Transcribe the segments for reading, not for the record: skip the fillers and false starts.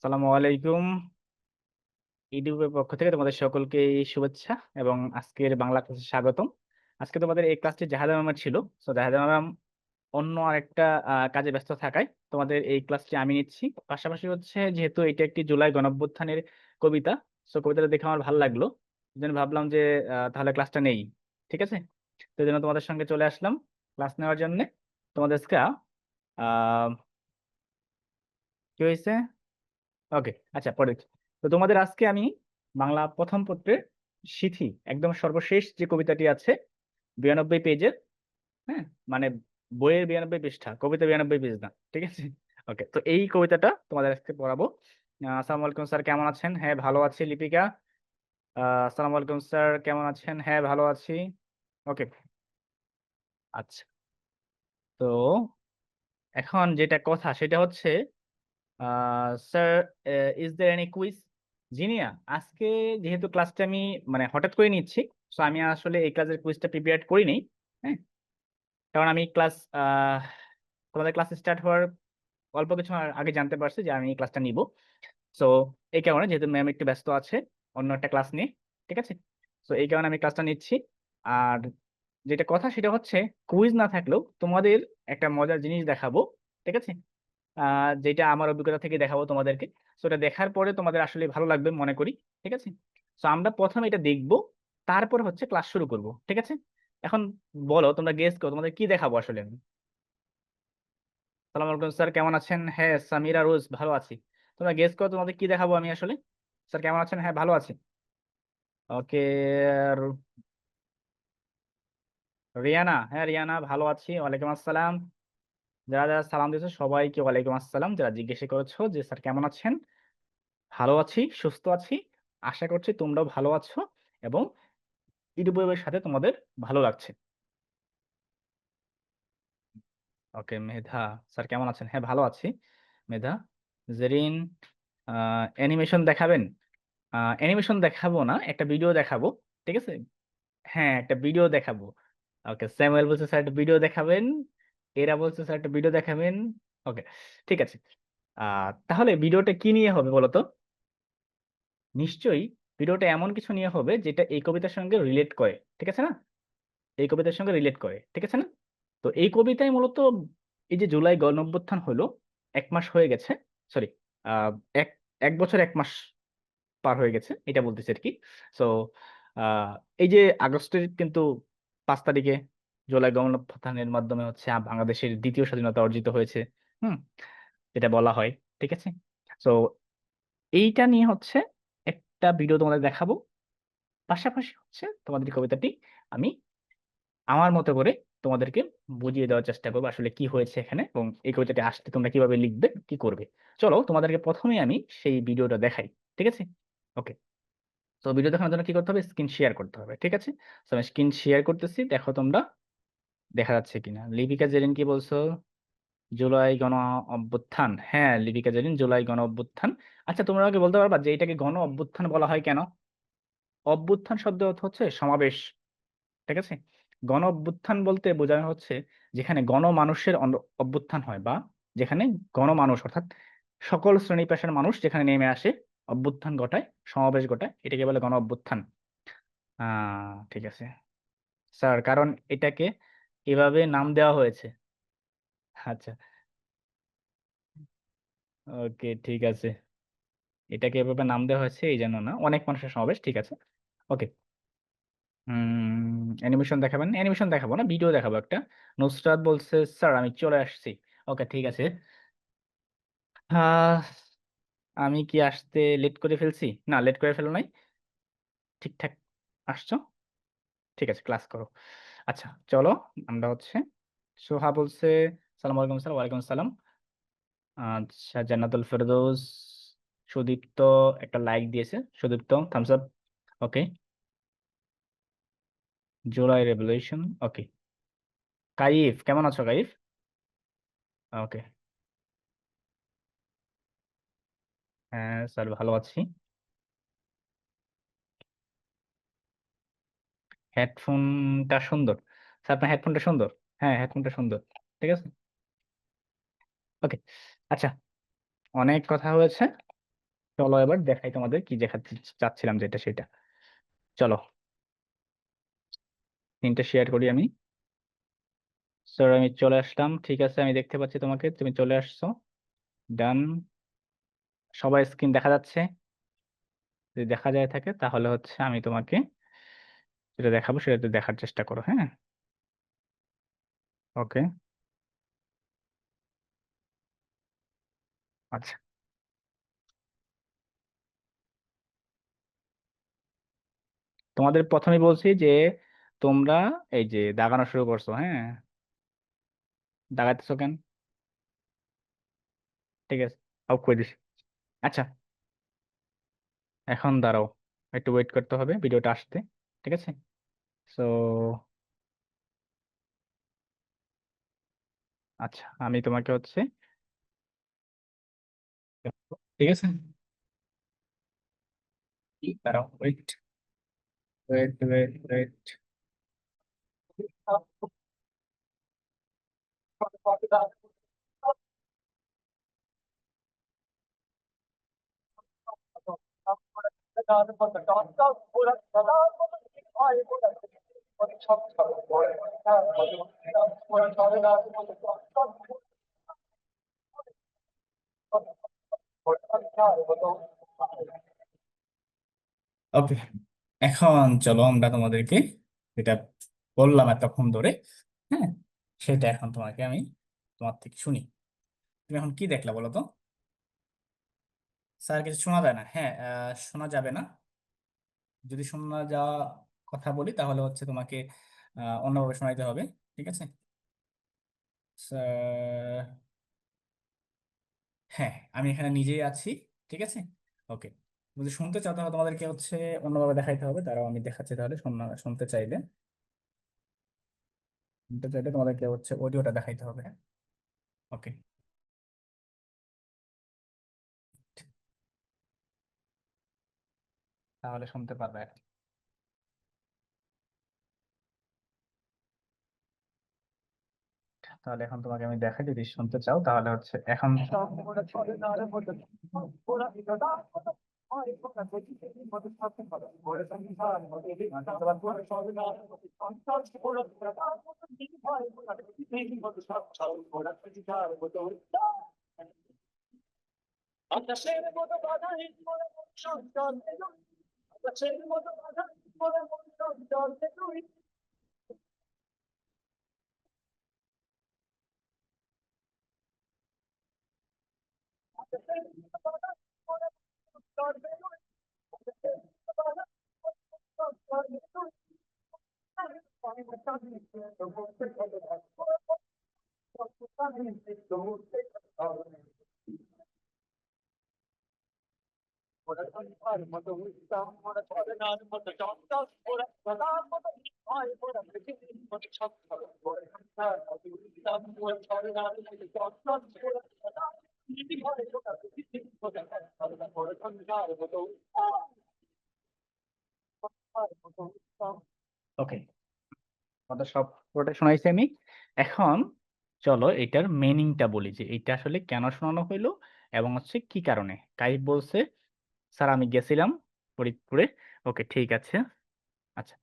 সালামু আলাইকুম। ইউটিউবের পক্ষ থেকে তোমাদের সকলকে শুভেচ্ছা এবং আজকের বাংলা ক্লাসে স্বাগতম। আজকে তোমাদের এই ক্লাসটি জাহাদা ম্যামের ছিল। জাহাদা ম্যাম অন্য আরেকটা কাজে ব্যস্ত থাকায় তোমাদের এই ক্লাসটি আমি নিচ্ছি। পাশাপাশি হচ্ছে যেহেতু এটা একটি জুলাই গণঅভ্যুত্থানের কবিতা, কবিতাটা দেখে আমার ভালো লাগলো, এই জন্য ভাবলাম যে তাহলে ক্লাসটা নেই। ঠিক আছে, তো এই জন্য তোমাদের সঙ্গে চলে আসলাম ক্লাস নেওয়ার জন্য। তোমাদের আজকে আহ কি হয়েছে? ওকে, আচ্ছা পরে। তো তোমাদের আজকে আমি বাংলা প্রথম পত্রের সিথি একদম সর্বশেষ যে কবিতাটি আছে 92 পেজের, হ্যাঁ, মানে বইয়ের 92 পৃষ্ঠা, কবিতা 92 পেজ না, ঠিক আছে। ওকে, তো এই কবিতাটা তোমাদের আজকে পড়াবো। আসসালামু আলাইকুম স্যার, কেমন আছেন? হ্যাঁ ভালো আছি। লিপিকা, আসসালামু আলাইকুম স্যার, কেমন আছেন? হ্যাঁ ভালো আছি। ওকে, আচ্ছা। তো এখন যেটা কথা সেটা হচ্ছে, sir, is there any quiz? Jinia, আজকে যেহেতু ক্লাসটা আমি মানে হঠাৎ করে নিচ্ছি, তো আমি আসলে এই ক্লাসের কুইজটা প্রিপেয়ার করিনি। হ্যাঁ, কারণ আমি তোমাদের ক্লাস স্টার্ট হওয়ার অল্প কিছু আগে জানতে পারছি যে আমি এই ক্লাসটা নিব। সো এই কারণে, যেহেতু ম্যাম একটু ব্যস্ত আছে অন্য একটা ক্লাস নিয়ে, ঠিক আছে, সো এই কারণে আমি ক্লাসটা নিচ্ছি। আর যেটা কথা সেটা হচ্ছে, কুইজ না থাকলেও তোমাদের একটা মজার জিনিস দেখাবো, ঠিক আছে, যেটা আমার অভিজ্ঞতা থেকে দেখাবো তোমাদেরকে। সো এটা দেখার পরে তোমাদের আসলে ভালো লাগবে মনে করি, ঠিক আছে। সো আমরা প্রথমে এটা দেখবো, তারপর হচ্ছে ক্লাস শুরু করব, ঠিক আছে। এখন বলো, তোমরা গেস করো তোমাদের কি দেখাবো আসলে আমি। সালাম আলাইকুম স্যার, কেমন আছেন? হ্যাঁ সামিরা রোজ, ভালো আছি। তোমরা গেস করো তোমাদের কি দেখাবো আমি আসলে। স্যার কেমন আছেন? হ্যাঁ ভালো আছি। ওকে, রিয়ানা, হ্যাঁ রিয়ানা ভালো আছি, ওয়ালাইকুম আসসালাম। যারা যারা সালাম দিয়েছো সবাইকে ওয়ালাইকুম আসসালাম। যারা জিজ্ঞেস করেছো যে স্যার কেমন আছেন, ভালো আছি, সুস্থ আছি। আশা করছি তোমরাও ভালো আছো এবং ইউটিউবের সাথে তোমাদের ভালো লাগছে। ওকে মেধা, স্যার কেমন আছেন? হ্যাঁ ভালো আছি। মেধা, জেরিন, অ্যানিমেশন দেখাবেন? অ্যানিমেশন দেখাবো না, একটা ভিডিও দেখাবো, ঠিক আছে। হ্যাঁ একটা ভিডিও দেখাবো। ওকে, স্যামুয়েল বলছে স্যার একটা ভিডিও দেখাবেন। এরা বলছে স্যার একটা ভিডিও দেখাবেন। ওকে, ঠিক আছে। তাহলে ভিডিওটা কি নিয়ে হবে বলো তো? নিশ্চয়ই ভিডিওটা এমন কিছু নিয়ে হবে যেটা এই কবিতার সঙ্গে রিলেট করে, ঠিক আছে না? এই কবিতার সঙ্গে রিলেট করে, ঠিক আছে না? তো এই কবিতায় মূলত এই যে জুলাই গণঅভ্যুত্থান হলো, 1 মাস হয়ে গেছে, সরি, আহ এক এক বছর 1 মাস পার হয়ে গেছে, এটা বলতেছে আর কি। সো আহ এই যে আগস্টের কিন্তু 5 তারিখে জুলাই গণঅভ্যুত্থানের মাধ্যমে হচ্ছে বাংলাদেশের দ্বিতীয় স্বাধীনতা অর্জিত হয়েছে। হুম, যেটা বলা হয়, ঠিক আছে। সো এইটা নিয়ে হচ্ছে একটা ভিডিও তোমাদের দেখাবো, পাশাপাশি হচ্ছে তোমাদের এই কবিতাটি আমি আমার মতো করে তোমাদেরকে বুঝিয়ে দেওয়ার চেষ্টা করবো আসলে কি হয়েছে এখানে, এবং এই কবিতাটি আসতে তোমরা কিভাবে লিখবে, কি করবে। চলো তোমাদেরকে প্রথমে আমি সেই ভিডিওটা দেখাই, ঠিক আছে। ওকে, তো ভিডিও দেখানোর জন্য কি করতে হবে? স্ক্রিন শেয়ার করতে হবে, ঠিক আছে। তো আমি স্ক্রিন শেয়ার করতেছি, দেখো তোমরা দেখা যাচ্ছে কিনা। লিপিকা জেরিন কি বলছো? জুলাই গণ অভ্যুত্থান, হ্যাঁ লিপিকা জেরিন জুলাই গণ অভ্যুত্থান। আচ্ছা তোমরা আমাকে বলতে পারবা যে এটাকে গণ অভ্যুত্থান বলা হয় কেন? অভ্যুত্থান শব্দ অর্থ হচ্ছে সমাবেশ, ঠিক আছে। গণ অভ্যুত্থান বলতে বোঝানো হচ্ছে যেখানে গণমানুষের অভ্যুত্থান হয়, বা যেখানে গণমানুষ অর্থাৎ সকল শ্রেণী পেশার মানুষ যেখানে নেমে আসে, অভ্যুত্থান ঘটায়, সমাবেশ ঘটায়, এটাকে বলে গণ অভ্যুত্থান। ঠিক আছে স্যার, কারণ এটাকে এভাবে নাম দেওয়া হয়েছে। আচ্ছা, ওকে ঠিক আছে, এটাকে এভাবে নাম দেওয়া হয়েছে এই জন্য না, অনেক মানুষের সমাবেশ, ঠিক আছে। ওকে, অ্যানিমেশন দেখাবেন? অ্যানিমেশন দেখাবো না, ভিডিও দেখাবো একটা। নুসরাত বলছে স্যার আমি চলে আসছি। ওকে ঠিক আছে। আহ আমি কি আসতে লেট করে ফেলছি? না লেট করে ফেলো নাই, ঠিকঠাক আসছো, ঠিক আছে ক্লাস করো। আচ্ছা চলো, আমরা হচ্ছে, সোহা বলছে সালাম আলাইকুম স্যার, ওয়ালাইকুম আসসালাম। আচ্ছা জান্নাতুল ফেরদৌস, সুদীপ্ত একটা লাইক দিয়েছে, সুদীপ্ত থামস আপ। ওকে, জুলাই রেভলিউশন, ওকে। কাইফ, কেমন আছো কাইফ? ওকে, হ্যাঁ স্যার ভালো আছি। হেডফোনটা সুন্দর, স্যার আপনার হেডফোনটা সুন্দর। হ্যাঁ হেডফোনটা সুন্দর, ঠিক আছে। ওকে, আচ্ছা অনেক কথা হয়েছে, চলো এবার দেখাই তোমাদের কি দেখাতে চাচ্ছিলাম, যেটা সেটা। চলো তিনটা শেয়ার করি আমি। স্যার আমি চলে আসলাম, ঠিক আছে, আমি দেখতে পাচ্ছি তোমাকে, তুমি চলে আসছো। ডান। সবাই স্ক্রিন দেখা যাচ্ছে? যদি দেখা যায় থাকে তাহলে হচ্ছে আমি তোমাকে যেটা দেখাবো সেটা একটু দেখার চেষ্টা করো, হ্যাঁ? ওকে। আচ্ছা, তোমাদের প্রথমে বলছি যে তোমরা এই যে দাগানো শুরু করছো, হ্যাঁ? দাগাইতেছো কেন? ঠিক আছে, অফ করে দিছি। আচ্ছা, এখন দাঁড়াও, একটু ওয়েট করতে হবে ভিডিওটা আসতে। ঠিক আছে। সো আচ্ছা, আমি তোমাকে হচ্ছে, ঠিক আছে, দাঁড়াও, ওয়েট ওয়েট ওয়েট ওয়েট। ওকে, এখন চলো আমরা তোমাদেরকে যেটা বললাম এতক্ষণ ধরে, হ্যাঁ, সেটা এখন তোমাকে আমি তোমার থেকে শুনি। তুমি এখন কি দেখলা বলো তো? স্যার কিছু শোনা যায় না, হ্যাঁ, শোনা যাবে না। যদি শোনা যাওয়া কথা বলি তাহলে হচ্ছে তোমাকে অন্যভাবে শোনাইতে হবে। ঠিক আছে স্যার? হ্যাঁ, আমি এখানে নিজেই আছি। ঠিক আছে। ওকে। যদি শুনতে চাও তাহলে তোমাদেরকে হচ্ছে অন্যভাবে দেখাইতে হবে, তারাও আমি দেখাচ্ছি তাহলে। শুনতে চাইলে, তোমাদেরকে হচ্ছে অডিওটা দেখাইতে হবে। ওকে, তাহলে শুনতে পারবে এখন। তাহলে এখন তোমাকে আমি দেখাই, যদি শুনতে চাও তাহলে হচ্ছে এখন। ওকে, আমাদের সব পুরোটা শোনাইছি আমি। এখন চলো এটার মিনিংটা বলি, যে এটা আসলে কেন শোনানো হইলো এবং হচ্ছে কি কারণে। কাইফ বলছে, স্যার আমি গেছিলাম ফরিদপুরে। ওকে, ঠিক আছে। আচ্ছা,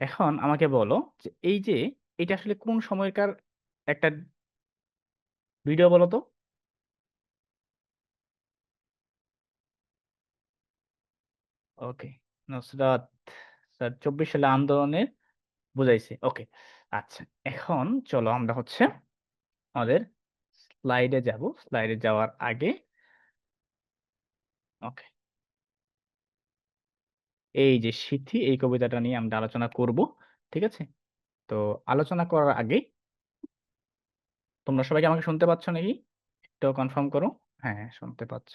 এখন আমাকে বলো যে এই যে এটা আসলে কোন সময়কার একটা ভিডিও বলো তো? ওকে, নুসরাত স্যার 24 সালে আন্দোলনের বুঝাইছে। ওকে, আচ্ছা, এখন চলো আমরা হচ্ছে আমাদের স্লাইডে যাব। স্লাইডে যাওয়ার আগে, ওকে, এই যে সিথি, এই কবিতাটা নিয়ে আমরা আলোচনা করব। ঠিক আছে। তো আলোচনা করার আগে তোমরা সবাইকে আমাকে শুনতে পাচ্ছ নাকি? একটু কনফার্ম করো। হ্যাঁ, শুনতে পাচ্ছ।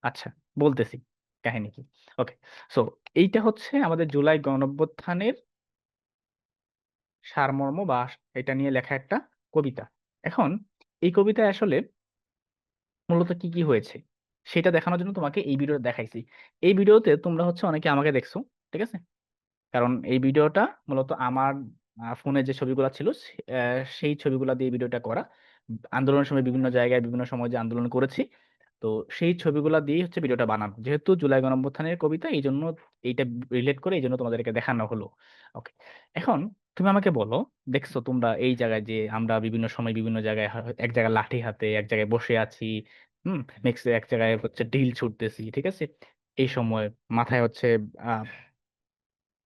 আচ্ছা, বলতেছি কাহিনী কি। ওকে, সো এইটা হচ্ছে আমাদের জুলাই গণঅভ্যুত্থানের সারমর্ম, বা এটা নিয়ে লেখা একটা কবিতা। এখন এই কবিতায় আসলে মূলত কি কি হয়েছে সেটা দেখানোর জন্য তোমাকে এই ভিডিও দেখাইছি। এই ভিডিওতে তোমরা হচ্ছে অনেকে আমাকে দেখছো। ঠিক আছে। কারণ এই ভিডিওটা মূলত আমার ফোনে যে ছবিগুলো ছিল সেই ছবিগুলো দিয়ে ভিডিওটা করা। আন্দোলনের সময় বিভিন্ন জায়গায় বিভিন্ন সময় যে আন্দোলন করেছি, তো সেই ছবিগুলো দিয়েই হচ্ছে ভিডিওটা বানানো, যেহেতু জুলাই গণঅভ্যুত্থানের কবিতা এই জন্য এইটা রিলেট করে এই জন্য তোমাদেরকে দেখানো হলো। ওকে, এখন তুমি আমাকে বলো, দেখছো তোমরা এই জায়গায় যে আমরা বিভিন্ন সময় বিভিন্ন জায়গায় এক জায়গায় লাঠি হাতে এক জায়গায় বসে আছি, নেক্সট এক জায়গায় হচ্ছে ঢিল ছুটতেছি, ঠিক আছে, এই সময় মাথায় হচ্ছে আহ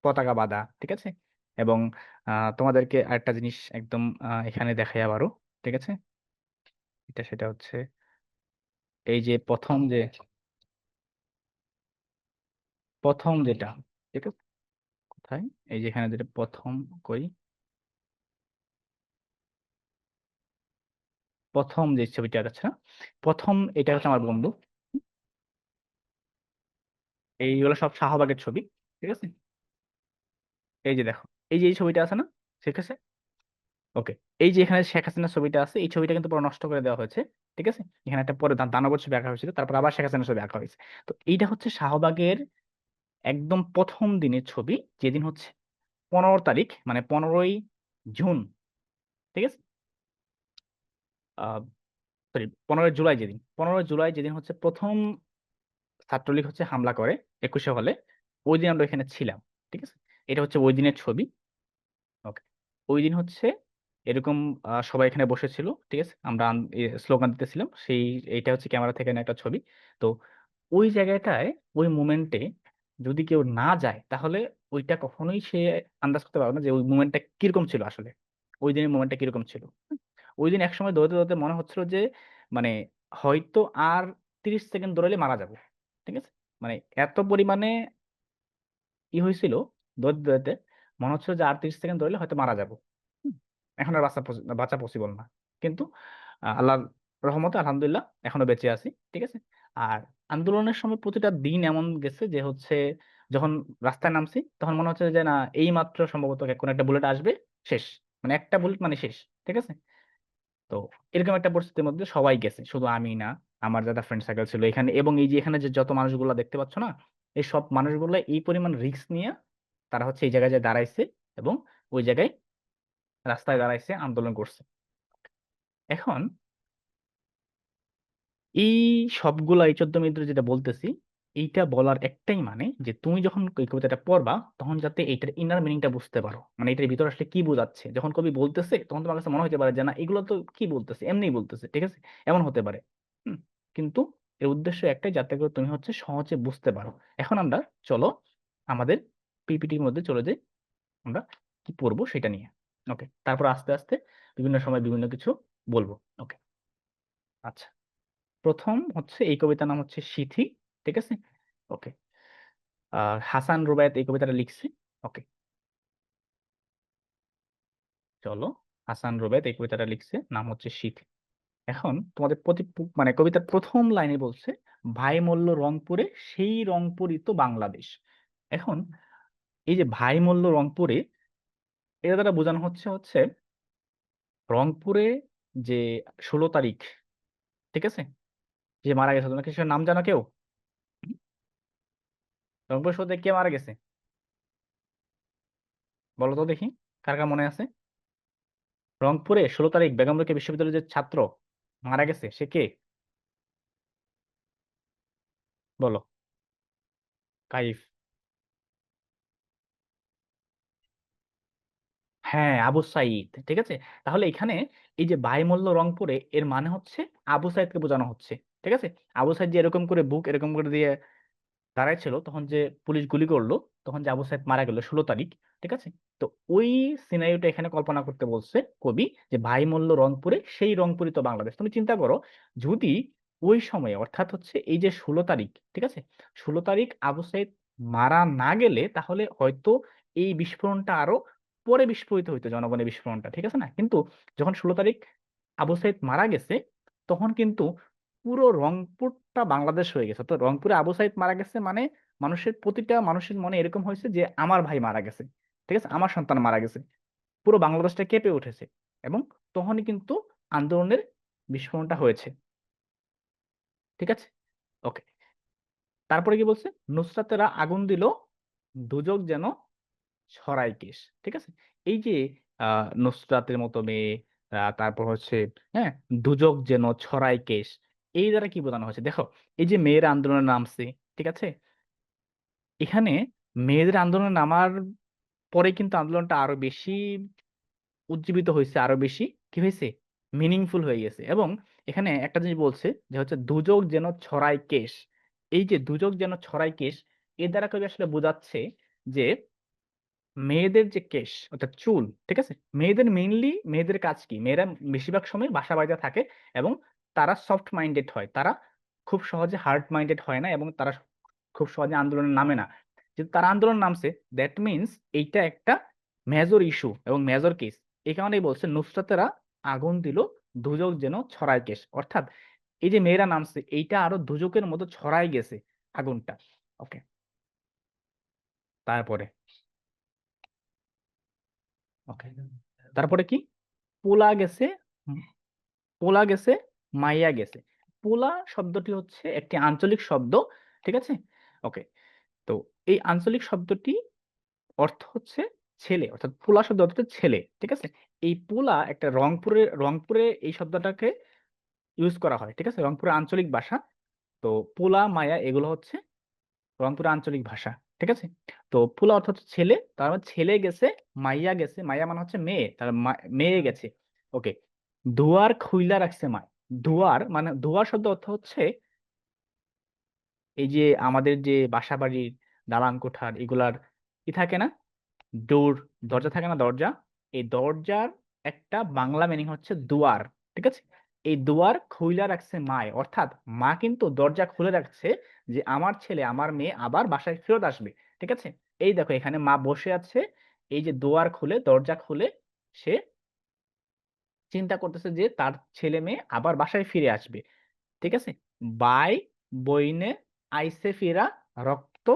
পতাকা বাঁধা, ঠিক আছে, এবং তোমাদেরকে আরেকটা জিনিস একদম এখানে দেখাই আবারও, ঠিক আছে, এটা সেটা হচ্ছে এই যে প্রথম যেটা, ঠিক আছে, কোথায়, এই যে এখানে যেটা প্রথম, কই, প্রথম যে ছবিটা আছে না, প্রথম এটা হচ্ছে আমার বন্ধু, এইগুলো সব শাহবাগের ছবি, ঠিক আছে, এই যে দেখো, এই যে এই ছবিটা আছে না, ঠিক আছে, ওকে, এই যে এখানে শেখ হাসিনার ছবিটা আছে, এই ছবিটা কিন্তু পুরো নষ্ট করে দেওয়া হয়েছে, ঠিক আছে, এখানে একটা পরে দানবের ছবি আঁকা হয়েছিল, তারপর আবার শেখ হাসিনার ছবি আঁকা হয়েছে। তো এইটা হচ্ছে শাহবাগের একদম প্রথম দিনের ছবি, যেদিন হচ্ছে 15 তারিখ, মানে 15ই জুন, ঠিক আছে, আহ সরি 15ই জুলাই, যেদিন 15ই জুলাই যেদিন হচ্ছে প্রথম ছাত্রলীগ হচ্ছে হামলা করে 21শে হলে, ওই দিন আমরা এখানে ছিলাম, ঠিক আছে, এটা হচ্ছে ওই দিনের ছবি। ওকে, ওই দিন হচ্ছে এরকম সবাই এখানে বসেছিল, ঠিক আছে, আমরা স্লোগান দিতেছিলাম, এইটা হচ্ছে ক্যামেরা থেকে নেওয়া একটা ছবি। তো ওই জায়গাটায়, ওই মুমেন্টে যদি কেউ না যায় তাহলে ওইটা কখনোই সে আন্দাজ করতে পারবে না যে ওই মুমেন্টটা কিরকম ছিল আসলে, ওই দিনের মুমেন্টটা কিরকম ছিল। ওই দিন একসময় দৌড়াতে দৌড়াতে মনে হচ্ছিল যে মানে হয়তো আর 30 সেকেন্ড দৌড়ালে মারা যাবো, ঠিক আছে, মানে এত পরিমাণে কি হয়েছিল, দৌড়াতে দৌড়াতে মনে হচ্ছিল যে আর 30 সেকেন্ড দৌড়ালে হয়তো মারা যাবো। হুম, এখন আর বাঁচা পসিবল না, কিন্তু আল্লাহর রহমতে আলহামদুলিল্লাহ এখনো বেঁচে আছি, ঠিক আছে। আর আন্দোলনের সময় প্রতিটা দিন এমন গেছে যে হচ্ছে যখন রাস্তায় নামছি তখন মনে হচ্ছে যে না, এই মাত্র সম্ভবত কোন একটা বুলেট আসবে, শেষ, মানে একটা বুলেট মানে শেষ, ঠিক আছে। তো এরকম একটা পরিস্থিতির মধ্যে সবাই গেছে, শুধু আমি না, আমার যারা ফ্রেন্ড সার্কেল ছিল এখানে, এবং এই যে এখানে যে যত মানুষগুলো দেখতে পাচ্ছ না, এই সব মানুষগুলো এই পরিমাণ রিস্ক নিয়ে তারা হচ্ছে এই জায়গায় যে দাঁড়াইছে, এবং ওই জায়গায় রাস্তায় দাঁড়াইছে, আন্দোলন করছে। এখন এই সবগুলা, এই 14 মিনিট ধরে যেটা বলতেছি, এইটা বলার একটাই মানে যে তুমি যখন এই কবিতাটা পড়বা তখন যাতে এইটার ইনার মিনিংটা বুঝতে পারো, মানে এটার ভিতরে আসলে কি বোঝাচ্ছে। যখন কবি বলতেছে তখন তোমার কাছে মনে হতে পারে যে না, এগুলো তো কি বলতেছে, এমনিই বলতেছে, ঠিক আছে, এমন হতে পারে। হুম, কিন্তু এর উদ্দেশ্য একটাই, যাতে করে তুমি হচ্ছে সহজে বুঝতে পারো। এখন আমরা চলো আমাদের পিপিটির মধ্যে চলে যাই, আমরা কি পড়বো সেটা নিয়ে। ওকে, তারপর আস্তে আস্তে বিভিন্ন সময় বিভিন্ন কিছু বলবো। ওকে, আচ্ছা, প্রথম হচ্ছে এই কবিতার নাম হচ্ছে সিথি, ঠিক আছে, ওকে, হাসান রুবায়েত এই কবিতাটা লিখছে। ওকে, চলো, হাসান রুবায়েত এই কবিতাটা লিখছে, নাম হচ্ছে সিথি। এখন তোমাদের মানে কবিতার প্রথম লাইনে বলছে, ভাই মল্ল রংপুরে, সেই রংপুরই তো বাংলাদেশ। এখন এই যে ভাই মল্ল রংপুরে, এটা দ্বারা বোঝানো হচ্ছে হচ্ছে রংপুরে যে 16 তারিখ, ঠিক আছে, যে মারা গেছে, তোমরা কিছু নাম জানো কেউ? রংপুর শহরে কে মারা গেছে বলো তো দেখি, কার কার মনে আছে? রংপুরে 16 তারিখ বেগম রোকেয়া বিশ্ববিদ্যালয়ের যে ছাত্র মারা গেছে, সে কে বলো? কাইফ, হ্যাঁ, আবু সাইদ, ঠিক আছে। তাহলে এখানে এই যে বায়ুমল্ল রংপুরে, এর মানে হচ্ছে আবু সাইদকে বোঝানো হচ্ছে, ঠিক আছে। আবু সাইদ যে এরকম করে বুক এরকম করে দিয়ে দাঁড়ায় ছিল, তখন যে পুলিশ গুলি করলো, তখন যে আবু সাইদ মারা গেল 16 তারিখ, ঠিক আছে। তো ওই সিনারিওটা এখানে কল্পনা করতে বলছে কবি, যে ভাই মল্ল রংপুরে, সেই রংপুরই তো বাংলাদেশ। তুমি চিন্তা করো, যদি ওই সময়ে অর্থাৎ হচ্ছে এই যে 16 তারিখ, ঠিক আছে, 16 তারিখ আবু সাইদ মারা না গেলে তাহলে হয়তো এই বিস্ফোরণটা আরো পরে বিস্ফোরিত হইতো, জনগণের বিস্ফোরণটা, ঠিক আছে না, কিন্তু যখন 16 তারিখ আবু সাইদ মারা গেছে, তখন কিন্তু পুরো রংপুরটা বাংলাদেশ হয়ে গেছে। তো রংপুরে আবু সাইদ মারা গেছে মানে মানুষের, প্রতিটা মানুষের মনে এরকম হয়েছে যে আমার ভাই মারা গেছে, ঠিক আছে, আমার সন্তান মারা গেছে, পুরো বাংলাদেশটা কেঁপে উঠেছে, এবং তখনই কিন্তু আন্দোলনের বিস্ফোরণটা হয়েছে, ঠিক আছে। ওকে, তারপরে কি বলছে, নুসরাতেরা আগুন দিল, দুজক যেন ছড়াই কেশ, ঠিক আছে। এই যে নুসরাতের মতো মেয়ে, তারপর হচ্ছে, হ্যাঁ, দুজক যেন ছড়ায় কেশ, এই দ্বারা কি বোঝানো হয়েছে দেখো। এই যে মেয়েরা আন্দোলনে নামছে, ঠিক আছে, এখানে মেয়েদের আন্দোলনে নামার পরে কিন্তু আন্দোলনটা আরো বেশি উজ্জীবিত হয়েছে, আরো বেশি কি হয়েছে, মিনিংফুল হয়ে গেছে। এবং এখানে একটা জিনিস বলছে যে হচ্ছে দুজক যেন ছড়ায় কেশ। এই যে দুজক যেন ছড়ায় কেশ, এর দ্বারা কবি আসলে বোঝাচ্ছে যে মেয়েদের যে কেশ অর্থাৎ চুল, ঠিক আছে, মেয়েদের কাজ কি, মেয়েরা বেশিরভাগ সময় বাসা বাড়িতে থাকে এবং তারা সফট মাইন্ডেড হয়, তারা খুব সহজে হার্ড মাইন্ডেড হয় না এবং তারা খুব সহজে আন্দোলনে নামে না। যেহেতু তারা আন্দোলন নামছে, দ্যাট মিনস এইটা একটা মেজর ইস্যু এবং মেজর কেস। এই কারণেই বলছে নুসরাতেরা আগুন দিল, দুজক যেন ছড়ায় কেশ, অর্থাৎ এই যে মেয়েরা নামছে এইটা আরো দুজকের মতো ছড়াই গেছে আগুনটা। ওকে, তারপরে, ওকে, তারপরে কি, পোলা গেছে, হুম, পোলা গেছে, মাইয়া গেছে। পোলা শব্দটি হচ্ছে একটি আঞ্চলিক শব্দ, ঠিক আছে। ওকে, তো এই আঞ্চলিক শব্দটি অর্থ হচ্ছে ছেলে, অর্থাৎ পোলা শব্দ অর্থ হচ্ছে ছেলে, ঠিক আছে। এই পোলা একটা রংপুরে এই শব্দটাকে ইউজ করা হয়, ঠিক আছে, রংপুরের আঞ্চলিক ভাষা। তো পোলা মায়া এগুলো হচ্ছে রংপুরের আঞ্চলিক ভাষা, ঠিক আছে। তো পোলা অর্থ হচ্ছে ছেলে, তার মানে ছেলে গেছে, মাইয়া গেছে, মাইয়া মানে হচ্ছে মেয়ে, তার মেয়ে গেছে। ওকে, দুয়ার খুইলা রাখছে মায়। দুয়ার মানে, দুয়ার শব্দ অর্থ হচ্ছে এই যে আমাদের যে বাসা বাড়ির দালান কোঠার এগুলার কি থাকে না, ডোর, দরজা থাকে না, দরজা, এই দরজার একটা বাংলা মিনিং হচ্ছে দুয়ার, ঠিক আছে। এই দুয়ার খুইলা রাখছে মায়, অর্থাৎ মা কিন্তু দরজা খুলে রাখছে যে আমার ছেলে আমার মেয়ে আবার বাসায় ফেরত আসবে, ঠিক আছে। এই দেখো এখানে মা বসে আছে, এই যে দুয়ার খুলে দরজা খুলে সে চিন্তা করতেছে যে তার ছেলে মেয়ে আবার বাসায় ফিরে আসবে, ঠিক আছে। বাই বইনে আইসে ফিরা রক্ত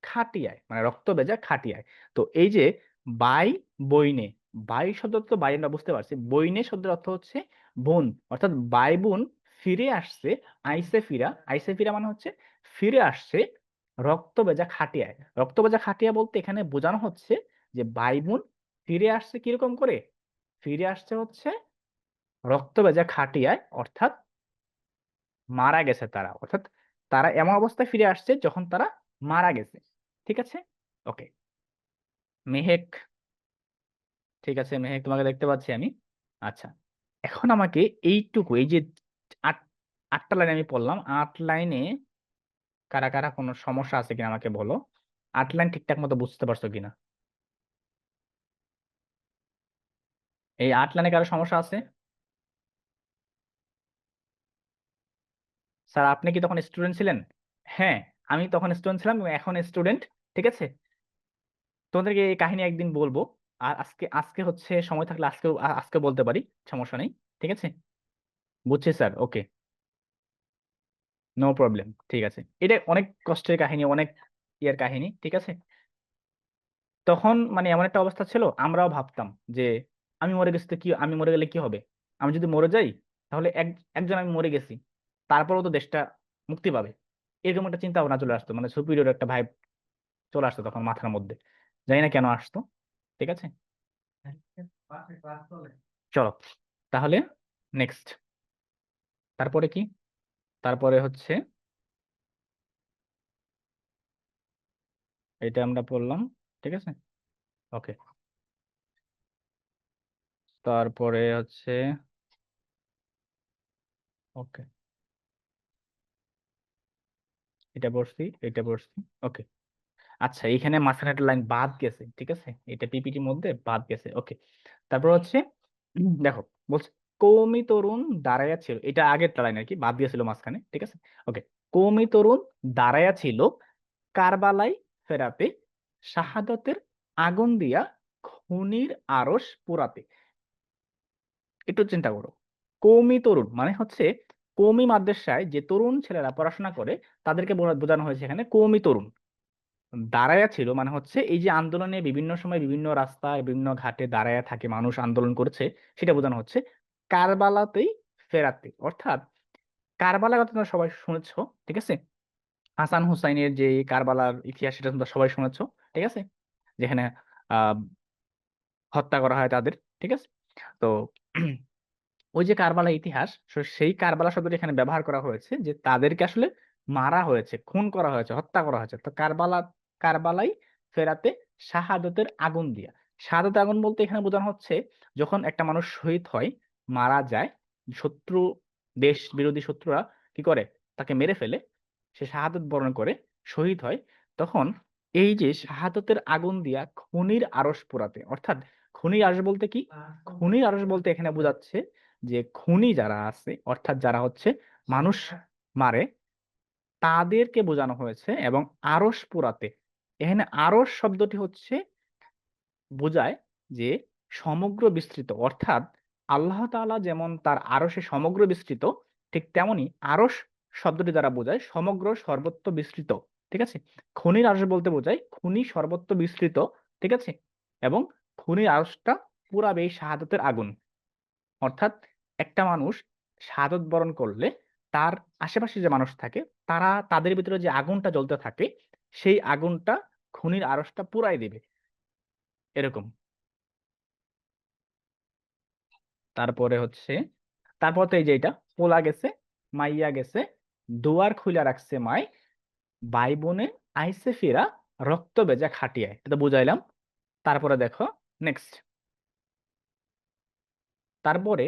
খাটিয়ায়, মানে রক্ত ভেজা খাটিয়ায়। তো এই যে বাই বইনে, বাই শব্দ তো বাই আমরা বুঝতে পারছি, বইনে শব্দের অর্থ হচ্ছে বোন, অর্থাৎ বাই বোন ফিরে আসছে, আইসে ফিরা মানে হচ্ছে ফিরে আসছে রক্ত ভেজা খাটিয়ায়। রক্ত ভেজা খাটিয়া বলতে এখানে বোঝানো হচ্ছে যে ভাই বোন ফিরে আসছে কিরকম করে, ফিরে আসছে হচ্ছে রক্ত ভেজা খাটিয়ায়, অর্থাৎ মারা গেছে তারা, অর্থাৎ তারা এমন অবস্থায় ফিরে আসছে যখন তারা মারা গেছে, ঠিক আছে। ওকে, মেহেক, ঠিক আছে মেহেক, তোমাকে দেখতে পাচ্ছি আমি। আচ্ছা, এখন আমাকে এইটুকু, এই যে আট, 8টা লাইন আমি পড়লাম, 8 লাইনে কারা কারা কোনো সমস্যা আছে কিনা আমাকে বলো। 8 লাইন ঠিকঠাক মতো বুঝতে পারছো কিনা, এই 8 লাইনে কারো সমস্যা আছে? স্যার আপনি কি তখন স্টুডেন্ট ছিলেন? হ্যাঁ, আমি তখন স্টুডেন্ট ছিলাম এবং এখন স্টুডেন্ট, ঠিক আছে। তোমাদেরকে এই কাহিনী একদিন বলবো। আর আজকে আজকে হচ্ছে সময় থাকলে আজকে আজকে বলতে পারি, সমস্যা নেই, ঠিক আছে। বুঝছি স্যার, ওকে, নো প্রবলেম, ঠিক আছে। এটা অনেক কষ্টের কাহিনী, অনেক ইয়ার কাহিনী, ঠিক আছে। তখন মানে এমন একটা অবস্থা ছিল, আমরাও ভাবতাম যে আমি মরে গেছি তো কি, আমি মরে গেলে কি হবে, আমি যদি মরে যাই তাহলে একজন আমি মরে গেছি, তারপরেও তো দেশটা মুক্তি পাবে, এরকম একটা চিন্তা ভাবনা চলে আসতো, মানে সুপিরিয়র একটা ভাইব চলে আসতো তখন মাথার মধ্যে, জানি না কেন আসতো, ঠিক আছে। চলো তাহলে নেক্সট, তারপরে কি, তারপরে হচ্ছে এটা আমরা পড়লাম, ঠিক আছে। ওকে, তারপরে হচ্ছে, ওকে, এটা পড়ছি, এটা পড়ছি, ওকে। আচ্ছা, এখানে মাঝখানে একটা লাইন বাদ গেছে, ঠিক আছে, এটা পিপিটির মধ্যে বাদ গেছে, ওকে। তারপর হচ্ছে দেখো, বলছে কৌমি তরুণ দাঁড়াইয়া ছিল, এটা আগের লাইন আর কি, বাদ দিয়েছিল মাঝখানে, ঠিক আছে। ওকে, কৌমি তরুণ দাঁড়াইয়া ছিল কারবালায় ফেরাতে, শাহাদতের আগুন দিয়া খুনির আরশ পোড়াতে। একটু চিন্তা করো, কৌমি তরুণ মানে হচ্ছে কৌমি মাদ্রাসায় যে তরুণ ছেলেরা পড়াশোনা করে তাদেরকে বোঝানো হয়েছে এখানে কৌমি তরুণ। দাঁড়ায়া ছিল মানে হচ্ছে এই যে আন্দোলনে বিভিন্ন সময় বিভিন্ন রাস্তায় বিভিন্ন ঘাটে দাঁড়ায়া থাকে মানুষ আন্দোলন করছে, সেটা বোঝানো হচ্ছে। কারবালাতেই ফেরাতে, অর্থাৎ কারবালার কথা তোমরা সবাই শুনেছো, ঠিক আছে। হাসান হুসাইনের যে কারবালার ইতিহাস সেটা তোমরা সবাই শুনেছো, ঠিক আছে, যেখানে আহ হত্যা করা হয় তাদের, ঠিক আছে। তো ওই যে কারবালা ইতিহাস, সেই কারবালা শব্দটি এখানে ব্যবহার করা হয়েছে যে তাদেরকে আসলে মারা হয়েছে, খুন করা হয়েছে, হত্যা করা হয়েছে। তো কারবালাই ফেরাতে শাহাদতের আগুন দিয়া। শাহাদতের আগুন বলতে এখানে বোঝানো হচ্ছে যখন একটা মানুষ শহীদ হয়, মারা যায়, শত্রু, দেশ বিরোধী শত্রুরা কি করে, তাকে মেরে ফেলে, সে শাহাদত বরণ করে শহীদ হয়, তখন এই যে শাহাদতের আগুন দিয়া খুনির আরশ পোড়াতে। অর্থাৎ খুনির আরশ বলতে কি, খুনির আরশ বলতে এখানে বোঝাচ্ছে যে খুনি যারা আছে, অর্থাৎ যারা হচ্ছে মানুষ মারে, তাদেরকে বোঝানো হয়েছে। এবং আরশ পোড়াতে, এখানে আরশ শব্দটি হচ্ছে বোঝায় যে সমগ্র বিস্তৃত। অর্থাৎ আল্লাহ তাআলা যেমন তার আরশে সমগ্র বিস্তৃত, ঠিক তেমনি আরশ শব্দটি দ্বারা বোঝায় সমগ্র সর্বত্র বিস্তৃত। ঠিক আছে, খনির আরশ বলতে বোঝায় খুনি সর্বত্র বিস্তৃত। ঠিক আছে, এবং খুনির আরশটা পুরাবে এই শাহাদাতের আগুন। অর্থাৎ একটা মানুষ শাহাদত বরণ করলে তার আশেপাশে যে মানুষ থাকে, তাদের ভিতরে যে আগুনটা জ্বলতে থাকে, সেই আগুনটা খুনির আরশটা পুরাই দিবে, এরকম। তারপরে হচ্ছে, তারপর তো এই যে এটা পোলা গেছে, মাইয়া গেছে, দুয়ার খুলে রাখছে মাই, ভাই বোনে আইসে ফিরা, রক্ত ভেজা খাটিয়ায়। এটা তো বুঝাইলাম। তারপরে দেখো নেক্সট, তারপরে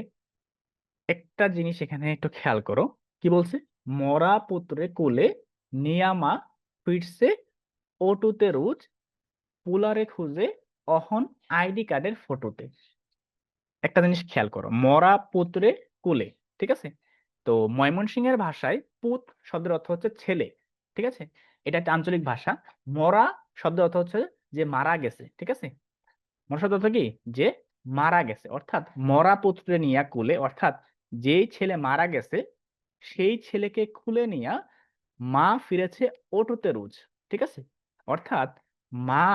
একটা জিনিস এখানে একটু খেয়াল করো, কি বলছে, মরা পুত্রে কোলে নিয়ামা ফিরছে ওটুতে রুজ, পুলারে খুঁজে অহন আইডি কার্ডের ফটোতে। একটা জিনিস খেয়াল করো, মরা পুত্রে কোলে, ঠিক আছে। তো ময়মনসিংহের ভাষায় পুত শব্দের অর্থ হচ্ছে ছেলে, ঠিক আছে, এটা একটা আঞ্চলিক ভাষা। মরা শব্দের অর্থ হচ্ছে যে মারা গেছে, ঠিক আছে। মরা শব্দের অর্থ কি, যে মারা গেছে। অর্থাৎ মরা পুত্রে নিয়া কুলে, অর্থাৎ যেই ছেলে মারা গেছে সেই ছেলেকে খুলে নিয়া মা ফিরেছে অটুতে রুজ, ঠিক আছে। অর্থাৎ মা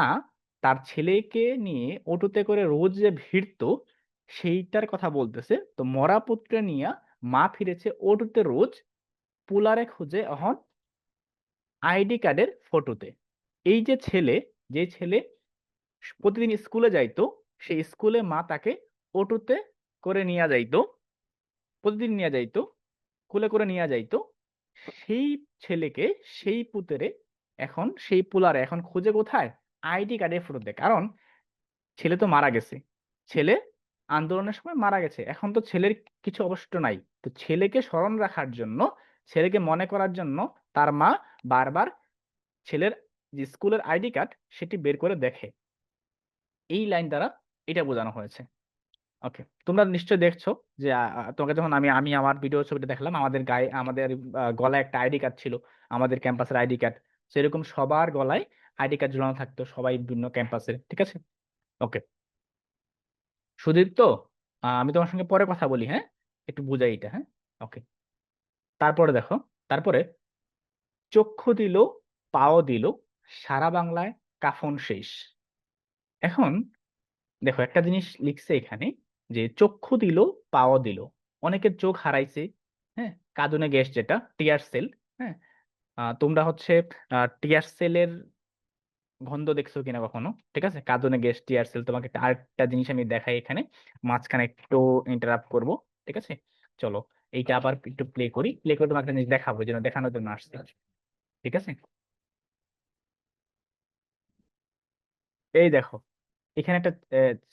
তার ছেলেকে নিয়ে অটুতে করে রোজ যে ভিড়তো, সেইটার কথা বলতেছে। তো মরা পুত্রে নিয়া মা ফিরেছে অটুতে রোজ, পুলারে খুঁজে অহন আইডি কার্ডের ফটোতে। এই যে ছেলে, যে ছেলে প্রতিদিন স্কুলে যাইতো, সেই স্কুলে মা তাকে অটোতে করে নিয়ে যাইতো, প্রতিদিন নিয়ে যাইতো, কুলে করে নিয়ে যাইতো। সেই ছেলেকে, সেই পুতেরে এখন, সেই পুলারে এখন খুঁজে কোথায়, আইডি কার্ডের ফটোতে। কারণ ছেলে তো মারা গেছে, ছেলে আন্দোলনের সময় মারা গেছে, এখন তো ছেলের কিছু অবশিষ্ট নাই। তো ছেলেকে স্মরণ রাখার জন্য, ছেলেকে মনে করার জন্য তার মা বারবার ছেলের যে স্কুলের আইডি কার্ড সেটি বের করে দেখে। এই লাইন দ্বারা এটা বোঝানো হয়েছে। ওকে, তোমরা নিশ্চয় দেখছো যে তোমাকে যখন আমি আমি আমার ভিডিও ছবিটা দেখলাম, আমাদের গায়ে, আমাদের গলায় একটা আইডি কার্ড ছিল, আমাদের ক্যাম্পাসের আইডি কার্ড। সেরকম সবার গলায় আইডি কার্ড ঝুলানো থাকতো, সবাই বিভিন্ন ক্যাম্পাসে, ঠিক আছে। ওকে, সুদীপ তো, আমি তোমার সঙ্গে পরে কথা বলি, হ্যাঁ, একটু বুঝাই এটা, হ্যাঁ। ওকে, তারপরে দেখো, তারপরে চক্ষু দিল, পাও দিল, সারা বাংলায় কাফন শেষ। এখন দেখো একটা জিনিস লিখছে এখানে, যে চক্ষু দিল, পাও দিল, অনেকের চোখ হারাইছে, হ্যাঁ, কাঁদুনে গ্যাস যেটা টিয়ার সেল, হ্যাঁ। তোমরা হচ্ছে টিয়ার সেলের গন্ধ দেখছো কিনা কখনো, ঠিক আছে, কাঁদুনে গ্যাস টিয়ার সেল। তোমাকে আরেকটা জিনিস আমি দেখাই এখানে, মাঝখানে একটু ইন্টারাপ্ট করব, ঠিক আছে। চলো, এইটা আবার একটু প্লে করি, প্লে করে তোমাকে একটা জিনিস দেখাবো, যেন দেখানোর জন্য আসছে, ঠিক আছে। এই দেখো, এখানে একটা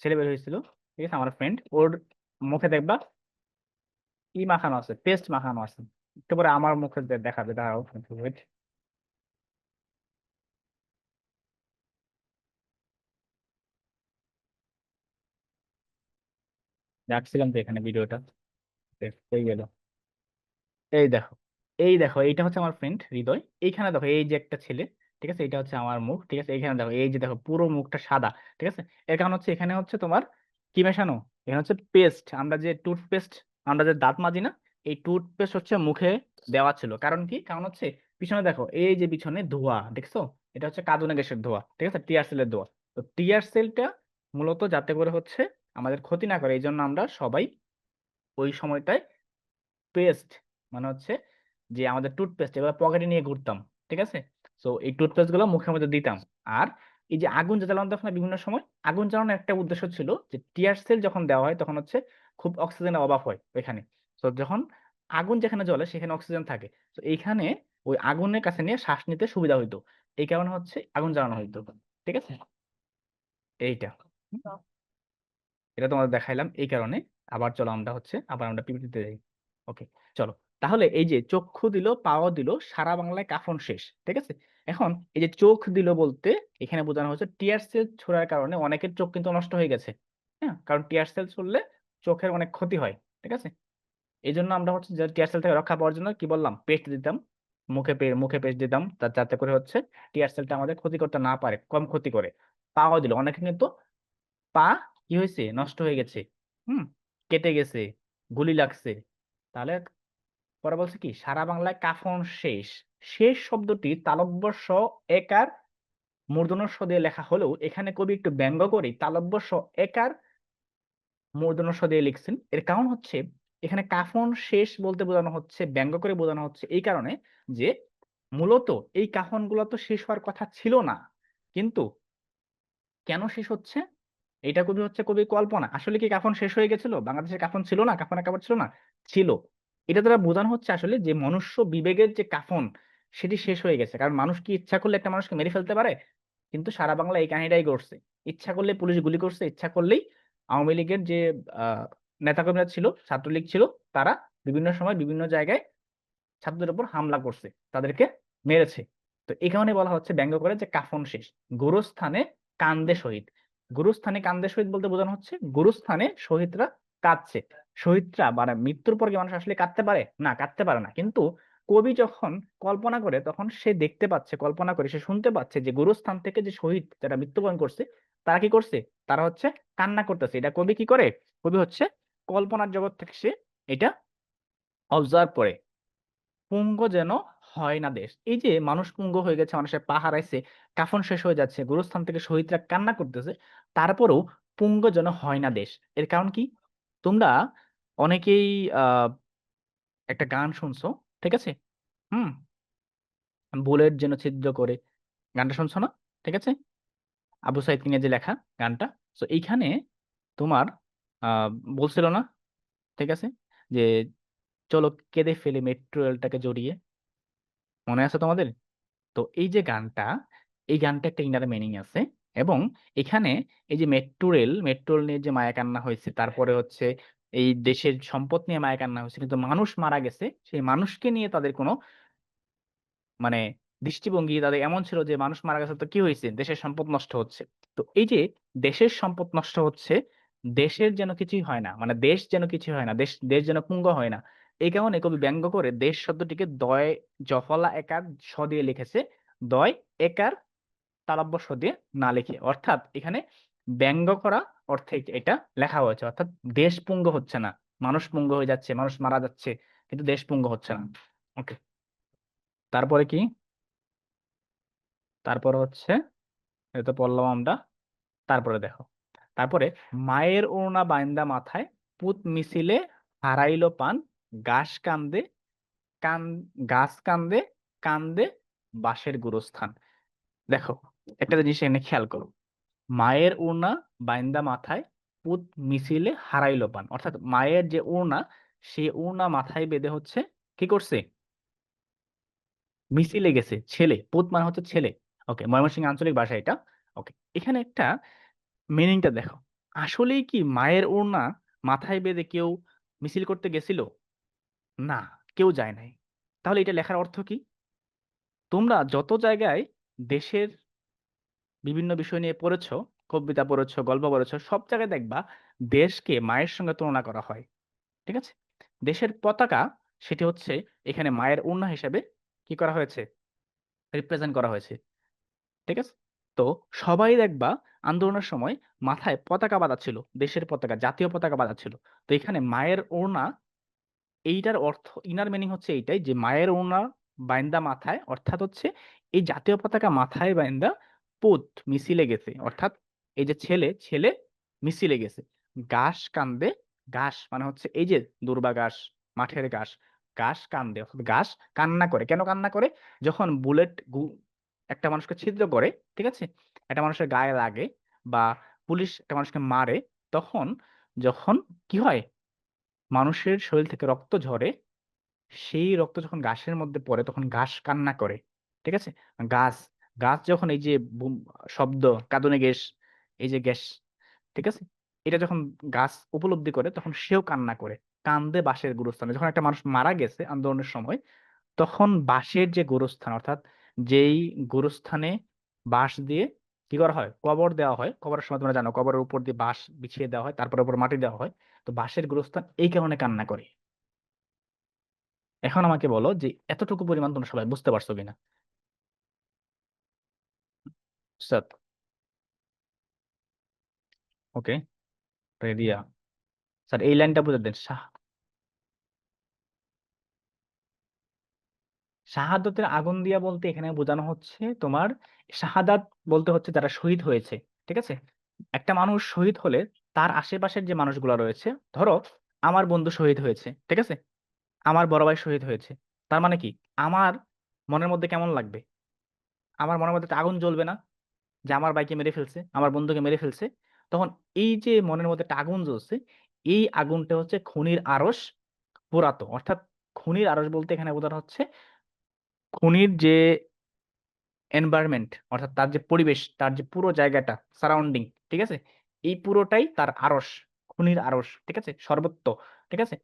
ছেলে বের হয়েছিল, ঠিক আছে, আমার ফ্রেন্ড, ওর মুখে দেখবা ই মাখানো আছে, পেস্ট মাখানো আছে। একটু পরে আমার মুখে দেখাবে, দাঁড়াও, wait, রাখছিলাম তো এখানে ভিডিওটা, হয়ে গেল। এই দেখো, এই দেখো, এইটা হচ্ছে আমার ফ্রেন্ড হৃদয়। এইখানে দেখো এই যে একটা ছেলে, ঠিক আছে, এটা হচ্ছে আমার মুখ, ঠিক আছে। এখানে দেখো এই যে দেখো পুরো মুখটা সাদা, ঠিক আছে। এর কারণ হচ্ছে এখানে হচ্ছে তোমার কি মেশানো, এখানে হচ্ছে পেস্ট, আমরা যে টুথপেস্ট, আমরা যে দাঁত মাজি না, এই টুথপেস্ট হচ্ছে মুখে দেওয়া ছিল। কারণ কি, কারণ হচ্ছে পিছনে দেখো এই যে পিছনে ধোঁয়া দেখছো, এটা হচ্ছে কার্বনিক গ্যাসের ধোঁয়া, ঠিক আছে, টিয়ার সেলের ধোঁয়া। তো টিয়ার সেলটা মূলত যাতে করে হচ্ছে আমাদের ক্ষতি না করে, এই জন্য আমরা সবাই ওই সময়টায় পেস্ট, মানে হচ্ছে যে আমাদের টুথপেস্ট, এগুলো পকেটে নিয়ে ঘুরতাম, ঠিক আছে। তো এই টুথপেস্ট গুলো মুখের মধ্যে দিতাম। আর এই যে আগুন যে জ্বালানো, তখন বিভিন্ন সময় আগুন জ্বালানোর একটা উদ্দেশ্য ছিল যে টিয়ার সেল যখন দেওয়া হয় তখন হচ্ছে খুব অক্সিজেনের অভাব হয় ওইখানে। তো যখন আগুন যেখানে জ্বলে সেখানে অক্সিজেন থাকে, তো এইখানে ওই আগুনের কাছে নিয়ে শ্বাস নিতে সুবিধা হইতো, এই কারণে হচ্ছে আগুন জ্বালানো হইতো। ঠিক আছে, এইটা এটা তোমাদের দেখাইলাম এই কারণে। আবার চলো আবার আমরা পিপিটিতে যাই। ওকে, চলো। তাহলে এই যে চক্ষু দিল, পাও দিল, সারা বাংলায় কাফন শেষ। ঠিক আছে, এখন এই যে চোখ দিল বলতে এখানে বোঝানো হচ্ছে টিয়ার সেল ছোড়ার কারণে অনেকের চোখ কিন্তু নষ্ট হয়ে গেছে। হ্যাঁ, কারণ টিয়ার সেল ছড়লে চোখের অনেক ক্ষতি হয়। ঠিক আছে, এই জন্য আমরা হচ্ছে যে টিয়ার সেল থেকে রক্ষা পাওয়ার জন্য কি বললাম, পেস্ট দিতাম, মুখে পেস্ট দিতাম, যাতে করে হচ্ছে টিয়ার সেলটা আমাদের ক্ষতি করতে না পারে, কম ক্ষতি করে। পাও দিল, অনেকে কিন্তু পা কি হয়েছে, নষ্ট হয়ে গেছে, হুম, কেটে গেছে, গুলি লাগছে। তাহলে পরে বলছে কি, সারা বাংলায় কাফন শেষ। শেষ শব্দটি তালব্য স একার মূর্ধন্য স দিয়ে লেখা হলেও এখানে কবি একটু ব্যঙ্গ করে তালব্য স একার মূর্ধন্য স দিয়ে লিখছেন। এর কারণ হচ্ছে এখানে কাফন শেষ বলতে বোঝানো হচ্ছে, ব্যঙ্গ করে বোঝানো হচ্ছে এই কারণে যে মূলত এই কাফন গুলো তো শেষ হওয়ার কথা ছিল না, কিন্তু কেন শেষ হচ্ছে, এটা কবি কল্পনা। আসলে কি কাফন শেষ হয়ে গেছিল, বাংলাদেশের কাফন ছিল না, কাফনের কাপড় ছিল না, ছিল। এটা দ্বারা বোঝানো হচ্ছে আসলে যে মনুষ্য বিবেকের যে কাফন সেটি শেষ হয়ে গেছে। কারণ মানুষ কি ইচ্ছা করলে একটা মানুষকে মেরে ফেলতে পারে? কিন্তু সারা বাংলা এই কাহিনীটাই করছে। ইচ্ছা করলে পুলিশ গুলি করছে, ইচ্ছা করলেই আওয়ামী লীগের যে আহ নেতাকর্মীরা ছিল, ছাত্রলীগ ছিল, তারা বিভিন্ন সময় বিভিন্ন জায়গায় ছাত্রদের উপর হামলা করছে, তাদেরকে মেরেছে। তো এই কারণে বলা হচ্ছে ব্যঙ্গ করে যে কাফন শেষ। গুরুস্থানে কান্দে শহীদ। গুরুস্থানে কান্দে শহীদ বলতে বোঝানো হচ্ছে গুরুস্থানে শহীদরা কাঁদছে। শহীদরা মানে মৃত্যুর পর কি মানুষ আসলে কাঁদতে পারে? না, কাঁদতে পারে না। কিন্তু কবি যখন কল্পনা করে তখন সে দেখতে পাচ্ছে, কল্পনা করে সে শুনতে পাচ্ছে যে গুরুস্থান থেকে যে শহীদ যারা মৃত্যুবরণ করছে তারা কি করছে, তারা হচ্ছে কান্না করতেছে। এটা কবি কি করে, কবি হচ্ছে কল্পনার জগৎ থেকে সে এটা অবজার্ভ করে। পুঙ্গ যেন হয় না দেশ। এই যে মানুষ পুঙ্গ হয়ে গেছে, মানুষের পা হারাইছে, কাফন শেষ হয়ে যাচ্ছে, গুরুস্থান থেকে শহীদরা কান্না করতেছে, তারপরেও পুঙ্গ যেন হয় না দেশ। এর কারণ কি? তোমরা অনেকেই আহ একটা গান শুনছো, ঠিক আছে, হুম, বুলেট যেন ছিদ্র করে, গানটা শুনছো না? ঠিক আছে, আবু সাইদ নিয়ে যে লেখা গানটা। তো এইখানে তোমার আহ বলছিল না, ঠিক আছে, যে চলো কেঁদে ফেলে মেট্রো রেলটাকে জড়িয়ে, মনে আছে তোমাদের? তো এই যে গানটা, এই গানটা একটা ইনার মিনিং আছে। এবং এখানে এই যে মেট্রো রেল নিয়ে যে মায়া কান্না হয়েছে, তারপরে হচ্ছে এই দেশের সম্পদ নিয়ে মায়া কান্না হয়েছে, কিন্তু মানুষ মারা গেছে, সেই মানুষকে নিয়ে তাদের কোনো মানে দৃষ্টিভঙ্গি তাদের এমন ছিল যে মানুষ মারা গেছে তো কি হয়েছে, দেশের সম্পদ নষ্ট হচ্ছে। তো এই যে দেশের সম্পদ নষ্ট হচ্ছে, দেশের যেন কিছুই হয় না, মানে দেশ যেন কিছু হয় না, দেশ দেশ যেন পুঙ্গ হয় না, এই কারণে কবি ব্যঙ্গ করে দেশ শব্দটিকে দয় জফলা একার স দিয়ে লিখেছে, দয় একার তালব্য স দিয়ে না লিখে। অর্থাৎ এখানে ব্যঙ্গ করা অর্থে এটা লেখা হয়েছে, অর্থাৎ দেশ পুঙ্গ হচ্ছে না, মানুষ পুঙ্গ হয়ে যাচ্ছে, মানুষ মারা যাচ্ছে, কিন্তু দেশ পুঙ্গ হচ্ছে না। ওকে, তারপরে কি, তারপরে হচ্ছে এটা তো পড়লাম আমরা। তারপরে দেখো, তারপরে মায়ের ওড়না বাইন্দা মাথায়, পুত মিছিলে হারাইলো পান, গাছ কান্দে, কান গাছ কান্দে, কান্দে বাঁশের গুরুস্থান। দেখো, একটা জিনিস এনে খেয়াল করো, মায়ের ওড়না বাইন্দা মাথায়, পুত মিছিলে হারাইলো পান, অর্থাৎ মায়ের যে ওড়না, সেই ওড়না মাথায় বেঁধে হচ্ছে কি করছে, মিছিলে গেছে, ছেলে, পুত মানে হচ্ছে ছেলে। ওকে, ময়মনসিংহ আঞ্চলিক ভাষা এটা। ওকে, এখানে একটা মিনিংটা দেখো, আসলেই কি মায়ের ওড়না মাথায় বেঁধে কেউ মিছিল করতে গেছিল? না, কেউ যায় নাই। তাহলে এটা লেখার অর্থ কি? তোমরা যত জায়গায় দেশের বিভিন্ন বিষয় নিয়ে পড়েছো, কবিতা পড়েছো, গল্প পড়েছো, সব জায়গায় দেখবা দেশকে মায়ের সঙ্গে তুলনা করা হয়। ঠিক আছে, দেশের পতাকা সেটি হচ্ছে এখানে মায়ের ওড়না হিসেবে কি করা হয়েছে, রিপ্রেজেন্ট করা হয়েছে। ঠিক আছে, তো সবাই দেখবা আন্দোলনের সময় মাথায় পতাকা বাঁধা ছিল, দেশের পতাকা, জাতীয় পতাকা বাঁধা ছিল। তো এখানে মায়ের ওড়না, এইটার অর্থ ইনার মিনিং হচ্ছে এইটাই যে মায়ের ওড়না বাইন্দা মাথায়, অর্থাৎ হচ্ছে এই জাতীয় পতাকা মাথায় বাইন্দা পুত মিছিলে গেছে, অর্থাৎ এই যে ছেলে, ছেলে মিছিলে গেছে। ঘাস কান্দে, ঘাস মানে হচ্ছে এই যে দুর্বা ঘাস, মাঠের ঘাস, ঘাস কান্দে অর্থাৎ ঘাস কান্না করে। কেন কান্না করে? যখন বুলেট একটা মানুষকে ছিদ্র করে, ঠিক আছে, একটা মানুষের গায়ে লাগে, বা পুলিশ একটা মানুষকে মারে, তখন যখন কি হয়, মানুষের শরীর থেকে রক্ত ঝরে, সেই রক্ত যখন ঘাসের মধ্যে পড়ে তখন ঘাস কান্না করে। ঠিক আছে? গাছ গাছ যখন এই যে শব্দ, কাঁদনে গ্যাস, এই যে গ্যাস, ঠিক আছে, এটা যখন গাছ উপলব্ধি করে তখন সেও কান্না করে, কান্দে বাঁশের গোরস্থানে। যখন একটা মানুষ মারা গেছে আন্দোলনের সময়, তখন বাঁশের যে গোরস্থান, অর্থাৎ যেই গোরস্থানে বাঁশ দিয়ে কি করা হয়, কবর দেওয়া হয়, কবরের সময় তোমরা জানো কবরের উপর দিয়ে বাঁশ বিছিয়ে দেওয়া হয়, তারপর উপর মাটি দেওয়া হয়, তো বাঁশের গোরস্থান এই কারণে কান্না করে। এখন আমাকে বলো যে এতটুকু পরিমাণ তোমরা সবাই বুঝতে পারছো কিনা? স্যার, ওকে, রেডিয়া। স্যার এই লাইনটা বুঝে দেন, শাহাদাতের আগুন দিয়া বলতে এখানে বোঝানো হচ্ছে তোমার, শাহাদাত বলতে হচ্ছে যারা শহীদ হয়েছে। ঠিক আছে? একটা মানুষ শহীদ হলে তার আশেপাশের যে মানুষগুলো রয়েছে, ধরো আমার বন্ধু শহীদ হয়েছে, ঠিক আছে, আমার বড় ভাই শহীদ হয়েছে, তার মানে কি, আমার মনের মধ্যে কেমন লাগবে? আমার মনের মধ্যে একটা আগুন জ্বলবে না, যে আমার ভাইকে মেরে ফেলছে, আমার বন্ধুকে মেরে ফেলছে? তখন এই যে মনের মধ্যে একটা আগুন জ্বলছে, এই আগুনটা হচ্ছে খুনির আরশ পোড়াতো। অর্থাৎ খুনির আরশ বলতে এখানে বোঝানো হচ্ছে খুনির যে এনভায়রনমেন্ট, অর্থাৎ তার যে পরিবেশ, তার যে পুরো জায়গাটা সারাউন্ডিং, ঠিক আছে, এই পুরোটাই তার আরশ, খুনির আরশ, ঠিক আছে, সর্বত্র। ঠিক আছে?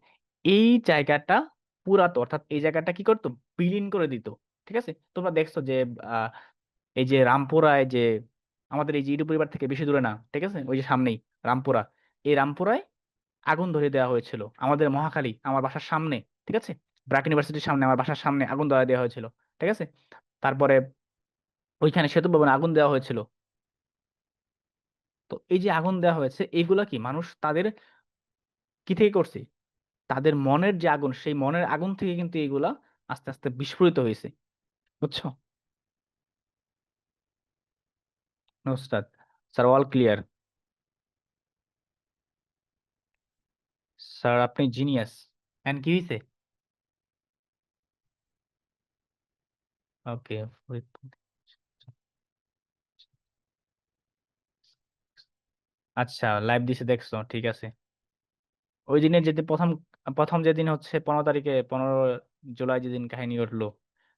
এই জায়গাটা পুরাতো, অর্থাৎ এই জায়গাটা কি করতো, বিলীন করে দিত। ঠিক আছে? তোমরা দেখছো যে আহ এই যে রামপুরায় যে, আমাদের এই যে ইটু পরিবার থেকে বেশি দূরে না, ঠিক আছে, ওই যে সামনেই রামপুরা, এই রামপুরায় আগুন ধরিয়ে দেওয়া হয়েছিল। আমাদের মহাখালী, আমার বাসার সামনে, ঠিক আছে, ব্র্যাক ইউনিভার্সিটির সামনে, আমার বাসার সামনে আগুন ধরিয়ে দেওয়া হয়েছিল। ঠিক আছে? তারপরে ওইখানে সেতু ভবনে আগুন দেওয়া হয়েছিল। তো এই যে আগুন দেওয়া হয়েছে, এইগুলা কি মানুষ তাদের কি থেকে করছে, তাদের মনের যে আগুন, সেই মনের আগুন থেকে কিন্তু এইগুলা আস্তে আস্তে বিস্ফোরিত হয়েছে। বুঝছো? Nusrat, sir all clear. Sir আপনি জিনিয়াস। এন্ড কি হয়েছে? ওকে, আচ্ছা লাইভ দিছে দেখছো, ঠিক আছে। ওই দিনে যেদিন প্রথম, প্রথম যেদিন হচ্ছে 15 তারিখে, 15 জুলাই যেদিন কাহিনী ঘটলো,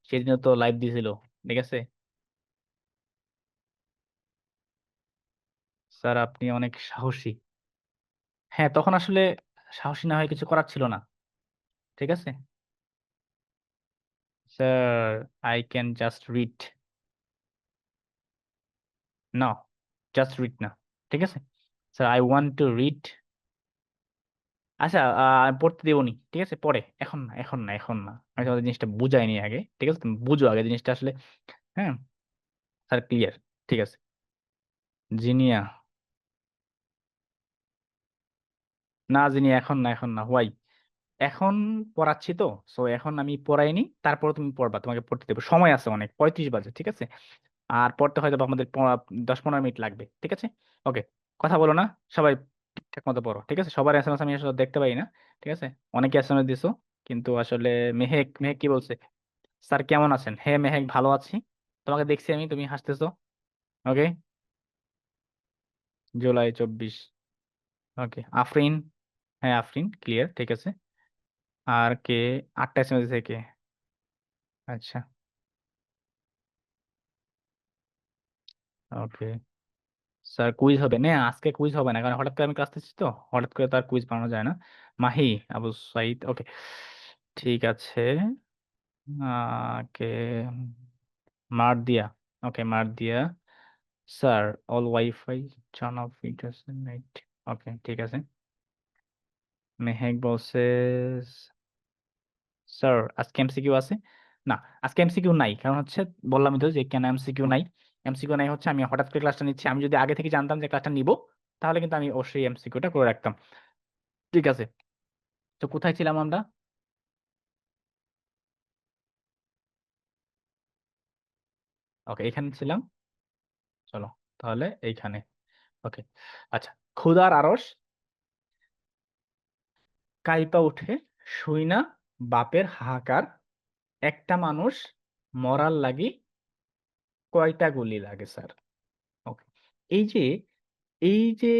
সেদিনও তো লাইভ দিছিল, ঠিক আছে। স্যার আপনি অনেক সাহসী। হ্যাঁ, তখন আসলে সাহসী না হয়ে কিছু করার ছিল না। ঠিক আছে sir, I can just read. না, জাস্ট রিড না, ঠিক আছে sir, I want to read. আচ্ছা, পড়তে দেবনি, ঠিক আছে, পরে, এখন না, এখন না, এখন না, আমি তোমাদের জিনিসটা বুঝাইনি আগে, ঠিক আছে, তুমি বুঝো আগে জিনিসটা আসলে। হ্যাঁ স্যার, ক্লিয়ার, ঠিক আছে। জিনিয়া, না জিনিয়া, এখন না, এখন না, হোয়াই, এখন পড়াচ্ছি তো, সো এখন আমি পড়াইনি, তারপর তুমি পড়বা, তোমাকে পড়তে দেবো, সময় আছে অনেক, 35 বাজে, ঠিক আছে। আর পড়তে হয়তো বা আমাদের 10-15 মিনিট লাগবে, ঠিক আছে। ওকে, কথা বলো না সবাই, ঠিকঠাক মতো পড়ো, ঠিক আছে। সবার এসএমএস আমি আসলে দেখতে পাই না, ঠিক আছে, অনেকে এসএমএস দিছো, কিন্তু আসলে মেহেক, মেহেক কি বলছে, স্যার কেমন আছেন, হ্যাঁ মেহেক ভালো আছি, তোমাকে দেখছি আমি, তুমি হাসতেছো। ওকে, জুলাই 24। ওকে, আফরিন, হ্যাঁ আফরিন ক্লিয়ার, ঠিক আছে। আর কে, 8টা এসএমএস থেকে, আচ্ছা, ওকে। স্যার কুইজ হবে না আজকে, কুইজ হবে না, কারণ হঠাৎ করে আমি ক্লাস নিচ্ছি তো, হঠাৎ করে তার কুইজ বানানো যায় না। মাহি, আবু সাইদ, ওকে, ঠিক আছে। কে, মার দিয়া, ওকে মার দিয়া, sir all WiFi turn off features night, okay ঠিক আছে। মেহেক বলছে, স্যার আজকে এমসিকিউ আছে? না, আজকে এমসিকিউ নাই, কারণ হচ্ছে বললাম তো যে কেন এমসিকিউ নাই। এমসিকিউ নাই হচ্ছে আমি হঠাৎ করে ক্লাসটা নিচ্ছি, আমি যদি আগে থেকে জানতাম যে ক্লাসটা নিব, তাহলে কিন্তু আমি অবশ্যই এমসিকিউটা করে রাখতাম। ঠিক আছে, তো কোথায় ছিলাম আমরা? ওকে, এখানে ছিলাম, চলো তাহলে এইখানে। ওকে, আচ্ছা, ক্ষুধার আরশ কাইপা উঠে, শুই না বাপের হাহাকার, একটা মানুষ মরার লাগি কয়টা গুলি লাগে স্যার? ওকে, এই যে, এই যে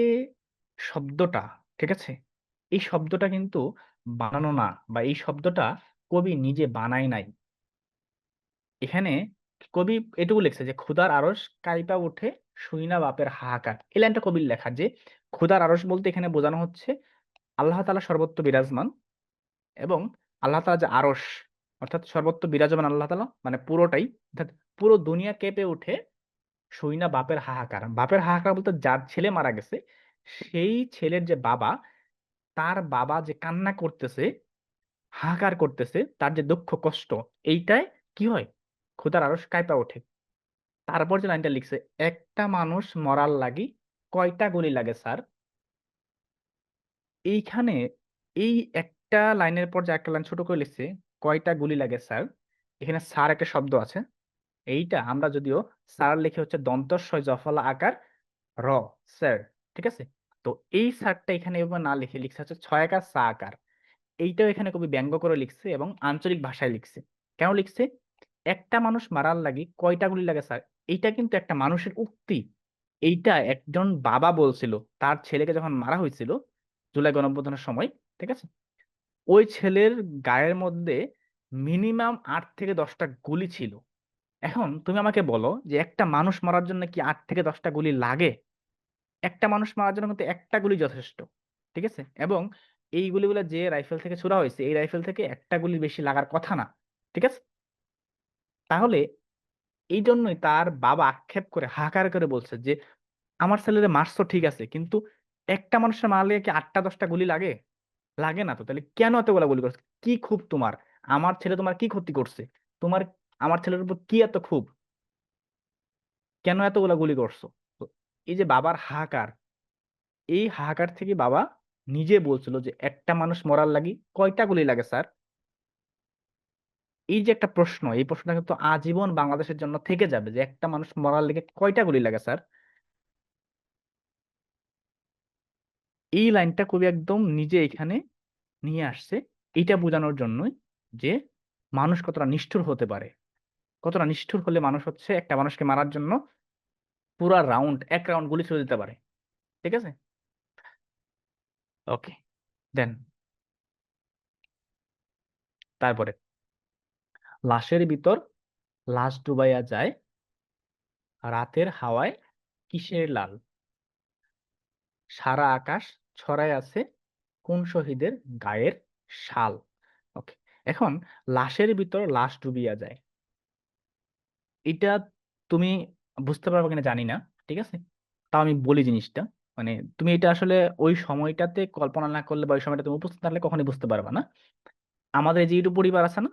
শব্দটা, ঠিক আছে, এই শব্দটা কিন্তু বানানো না, বা এই শব্দটা কবি নিজে বানায় নাই। এখানে কবি এটুকু লিখছে যে ক্ষুধার আরস কাইপা উঠে শুই না বাপের হাহাকার। এই লাইনটা কবির লেখা, যে ক্ষুধার আরস বলতে এখানে বোঝানো হচ্ছে আল্লাহ তাআলা সর্বত্র বিরাজমান, এবং আল্লাহ তাআলা যে আরশ, অর্থাৎ সর্বত্র বিরাজমান আল্লাহ তাআলা মানে পুরোটাই, অর্থাৎ পুরো দুনিয়া কেঁপে উঠে শুই না বাপের হাহাকার। বাপের হাহাকার বলতে যার ছেলে মারা গেছে সেই ছেলের যে বাবা, তার বাবা যে কান্না করতেছে, হাহাকার করতেছে, তার যে দুঃখ কষ্ট, এইটাই কি হয়, ক্ষুধার আরশ কাঁপা ওঠে। তারপর যে লাইনটা লিখছে, একটা মানুষ মরার লাগি কয়টা গুলি লাগে স্যার। এইখানে এই একটা লাইনের পর যে একটা লাইন ছোট করে লিখছে, কয়টা গুলি লাগে স্যার, এখানে স্যার একটা শব্দ আছে। এইটা আমরা যদিও স্যার লিখে হচ্ছে দন্তস্বয় জফলা আকার র, স্যার, ঠিক আছে। তো এই স্যারটা এখানে এভাবে না লিখে লিখছে হচ্ছে ছয় আকার সা আকার। এইটাও এখানে কবি ব্যঙ্গ করে লিখছে এবং আঞ্চলিক ভাষায় লিখছে। কেন লিখছে, একটা মানুষ মারার লাগি কয়টা গুলি লাগে স্যার, এইটা কিন্তু একটা মানুষের উক্তি। এইটা একজন বাবা বলছিল তার ছেলেকে যখন মারা হয়েছিল জুলাই গণঅভ্যুত্থানের সময়, ঠিক আছে, ওই ছেলের গায়ের মধ্যে মিনিমাম 8 থেকে 10টা গুলি ছিল। এখন তুমি আমাকে বলো যে একটা মানুষ মারার জন্য কি 8 থেকে 10টা গুলি লাগে? একটা মানুষ মারার জন্য কিন্তু একটা গুলি যথেষ্ট, ঠিক আছে। এবং এই গুলিগুলো যে রাইফেল থেকে ছোড়া হয়েছে, এই রাইফেল থেকে একটা গুলি বেশি লাগার কথা না, ঠিক আছে। তাহলে এই জন্যই তার বাবা আক্ষেপ করে হাহাকার করে বলছে যে আমার ছেলেরে মারছো ঠিক আছে, কিন্তু একটা মানুষের মারলে কি 8টা 10টা গুলি লাগে? লাগে না তো, তাহলে কেন এতগুলা গুলি করছে? কি খুব তোমার? আমার ছেলে তোমার কি ক্ষতি করছে? তোমার আমার ছেলের উপর কি এত ক্ষোভ? কেন এতগুলা গুলি করছো? তো এই যে বাবার হাহাকার, এই হাহাকার থেকে বাবা নিজে বলছিল যে একটা মানুষ মরার লাগি কয়টা গুলি লাগে স্যার। এই যে একটা প্রশ্ন, এই প্রশ্নটা কিন্তু আজীবন বাংলাদেশের জন্য থেকে যাবে, যে একটা মানুষ মরার লেগে কয়টা গুলি লাগে স্যার। এই লাইনটা কবি একদম নিজে এখানে নিয়ে আসছে, এইটা বোঝানোর জন্যই যে মানুষ কতটা নিষ্ঠুর হতে পারে, কতটা নিষ্ঠুর হলে মানুষ হচ্ছে একটা মানুষকে মারার জন্য পুরা রাউন্ড, এক রাউন্ড গুলি ছুড়ে দিতে পারে, ঠিক আছে। ওকে, দেন তারপরে, লাশের ভিতর লাশ ডুবাইয়া যায়, রাতের হাওয়ায় কিসের লাল, সারা আকাশ ছড়ায় আছে কোন শহীদের গায়ের শাল। ওকে, এখন লাশের ভিতর লাশ ডুবিয়া যায়, এটা তুমি বুঝতে পারবে কিনা জানি না, ঠিক আছে। তাও আমি বলি জিনিসটা, মানে তুমি এটা আসলে ওই সময়টাতে কল্পনা না করলে বা ওই সময়টা তুমি উপস্থিত থাকলে কখনোই বুঝতে পারবে না। আমাদের এই যে ইউটিউব পরিবার আছে না,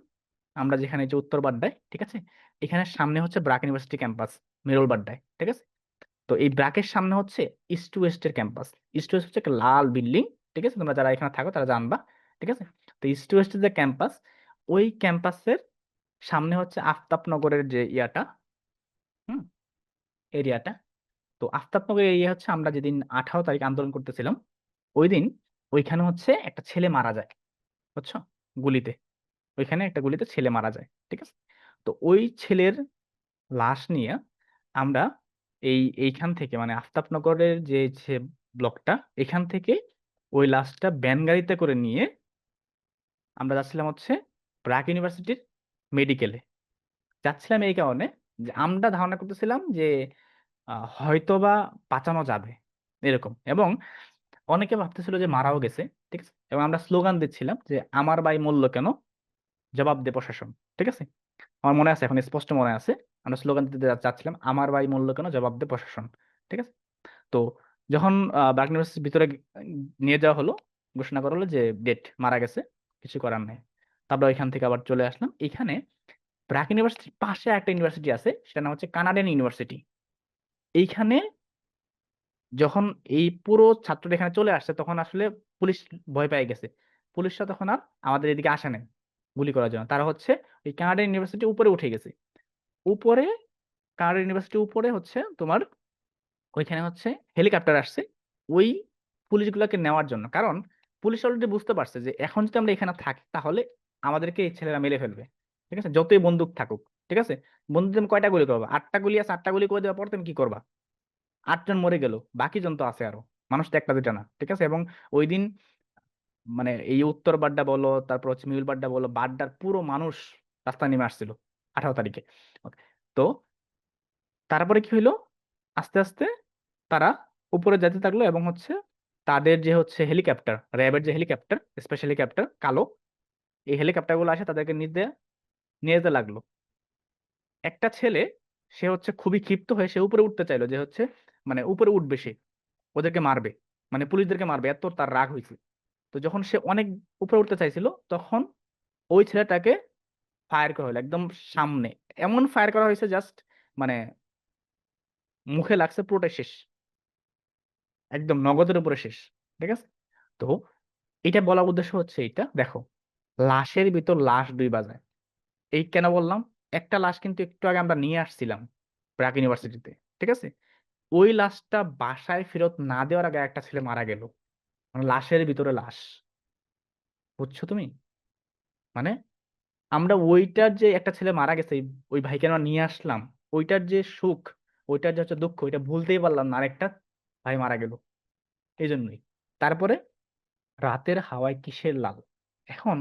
আমরা যেখানে যে উত্তর বাড্ডায়, ঠিক আছে, এখানে সামনে হচ্ছে ব্রাক ইউনিভার্সিটি ক্যাম্পাস, মিরল বাড্ডায়, ঠিক আছে। তো এই ব্র্যাকের সামনে হচ্ছে ইস্ট ওয়েস্টের ক্যাম্পাস। ইস্ট ওয়েস্ট হচ্ছে একটা লাল বিল্ডিং, ঠিক আছে, তোমরা যারা এখানে থাকো তারা জানবা, ঠিক আছে। তো ইস্ট ওয়েস্টের যে ক্যাম্পাস, ওই ক্যাম্পাসের সামনে হচ্ছে আফতাবনগরের যে ইয়াটা, হুম, এরিয়াটা। তো আফতাবনগর এরিয়া হচ্ছে আমরা যেদিন 18 তারিখ আন্দোলন করতেছিলাম, ওই দিন ওইখানে হচ্ছে একটা ছেলে মারা যায়, বুঝছো, গুলিতে, ওইখানে একটা গুলিতে ছেলে মারা যায়, ঠিক আছে। তো ওই ছেলের লাশ নিয়ে আমরা এইখান থেকে মানে আফতাবনগরের যে ব্লকটা, এখান থেকে ওই লাশটা ভ্যান গাড়িতে করে নিয়ে আমরা যাচ্ছিলাম হচ্ছে ব্র্যাক ইউনিভার্সিটির মেডিকেলে। যাচ্ছিলাম এই কারণে যে আমরা ধারণা করতেছিলাম যে হয়তোবা বাঁচানো যাবে এরকম, এবং অনেকে ভাবতেছিল যে মারাও গেছে, ঠিক আছে। এবং আমরা স্লোগান দিচ্ছিলাম যে আমার ভাই মূল্য কেন, জবাব দে প্রশাসন, ঠিক আছে। আমার মনে আছে, এখন স্পষ্ট মনে আছে, আমরা স্লোগান দিতে চাচ্ছিলাম আমার ভাই মূল্য কেন, জবাব দে প্রশাসন, ঠিক আছে। তো যখন ব্র্যাক ইউনিভার্সিটির ভিতরে নিয়ে যাওয়া হলো, ঘোষণা করা হলো যে ডেট, মারা গেছে, কিছু করার নেই। তারপর ওইখান থেকে আবার চলে আসলাম এখানে। ব্র্যাক ইউনিভার্সিটির পাশে একটা ইউনিভার্সিটি আছে, সেটা নাম হচ্ছে কানাডিয়ান ইউনিভার্সিটি। এইখানে যখন এই পুরো ছাত্ররা এখানে চলে আসছে তখন আসলে পুলিশ ভয় পেয়ে গেছে, পুলিশরা তখন আর আমাদের এদিকে আসে নাই গুলি করার জন্য। তারা হচ্ছে ওই কানাডিয়ান ইউনিভার্সিটি উপরে উঠে গেছে। উপরে কানাডিয়ান ইউনিভার্সিটির উপরে হচ্ছে তোমার ওইখানে হচ্ছে হেলিকপ্টার আসছে ওই পুলিশগুলোকে নেওয়ার জন্য, কারণ পুলিশ অলরেডি বুঝতে পারছে যে এখন যদি আমরা এখানে থাকি তাহলে আমাদেরকে এই ছেলেরা মেরে ফেলবে, ঠিক আছে, যতই বন্দুক থাকুক, ঠিক আছে। বন্দুক তুমি কয়টা গুলি করবা? 8টা গুলি আছে, 8টা গুলি করে দেওয়ার পর তুমি কি করবা? 8জন মরে গেল, বাকি জন তো আছে আরো, মানুষ তো একটা দুটা না, ঠিক আছে। এবং ওই দিন মানে এই উত্তর বাড্ডা বলো, তারপর হচ্ছে মিউল বাড্ডা বলো, বাড্ডার পুরো মানুষ রাস্তায় নেমে আসছিল 18 তারিখে। Okay, তো তারপরে কি হইলো, আস্তে আস্তে তারা উপরে যেতে থাকলো এবং হচ্ছে তাদের যে হচ্ছে হেলিকপ্টার, র্যাবের যে হেলিকপ্টার, স্পেশাল হেলিকপ্টার কালো, এই হেলিকপ্টার গুলো আসে তাদেরকে নিয়ে যেতে লাগলো। একটা ছেলে, সে হচ্ছে খুবই ক্ষিপ্ত হয়ে সে উপরে উঠতে চাইলো, যে হচ্ছে মানে উপরে উঠবে সে, ওদেরকে মারবে, মানে পুলিশদেরকে মারবে, এত তার রাগ হয়েছে। তো যখন সে অনেক উপরে উঠতে চাইছিল, তখন ওই ছেলেটাকে ফায়ার করা হলো একদম সামনে। এমন ফায়ার করা হয়েছে জাস্ট মানে মুখে লাগছে, পুরোটাই শেষ, একদম নগদের উপরে শেষ। ঠিক আছে। তো এটা বলার উদ্দেশ্য হচ্ছে, এটা দেখো, লাশের ভিতর লাশ দুই বাজায়। এই কেন বললাম, একটা লাশ কিন্তু একটু আগে আমরা নিয়ে আসছিলাম ব্র্যাক ইউনিভার্সিটিতে। ঠিক আছে। ওই লাশটা বাসায় ফেরত না দেওয়ার আগে একটা ছেলে মারা গেল, মানে লাশের ভিতরে লাশ। বুঝছো তুমি? মানে আমরা ওইটার যে একটা ছেলে মারা গেছে, ওই ভাইকে আমরা নিয়ে আসলাম, ওইটার যে সুখ, ওইটার যে হচ্ছে দুঃখ, ওইটা ভুলতেই পারলাম না, আরেকটা ভাই মারা গেল। এই জন্যই। তারপরে রাতের হাওয়ায় কিসের লাল? এখন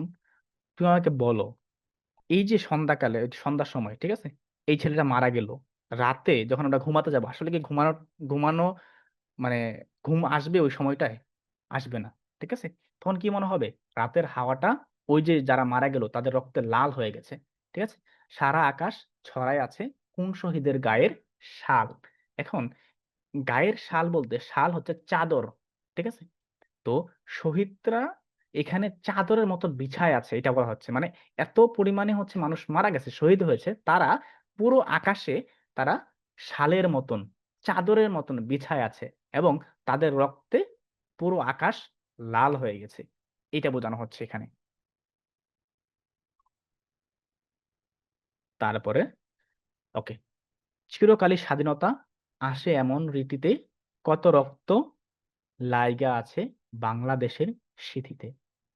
তুমি আমাকে বলো, এই যে সন্ধ্যাকালে, ওই যে সন্ধ্যার সময়, ঠিক আছে, এই ছেলেটা মারা গেল, রাতে যখন আমরা ঘুমাতে যাবো, আসলে কি ঘুমানো ঘুমানো মানে ঘুম আসবে ওই সময়টায়? আসবে না। ঠিক আছে। তখন কি মনে হবে? রাতের হাওয়াটা ওই যে যারা মারা গেল তাদের রক্তে লাল হয়ে গেছে। ঠিক আছে। সারা আকাশ ছড়ায় আছে কোন শহীদের গায়ের শাল। এখন গায়ের শাল বলতে, শাল হচ্ছে চাদর। ঠিক আছে। তো শহীদরা এখানে চাদরের মতো বিছায় আছে, এটা বলা হচ্ছে, মানে এত পরিমাণে হচ্ছে মানুষ মারা গেছে, শহীদ হয়েছে, তারা পুরো আকাশে তারা শালের মতন, চাদরের মতন বিছায় আছে, এবং তাদের রক্তে পুরো আকাশ লাল হয়ে গেছে। এটা বোঝানো হচ্ছে এখানে। তারপরে ওকে, চিরকালই স্বাধীনতা আসে এমন রীতিতে, কত রক্ত লাইগা আছে বাংলাদেশের সিথিতে।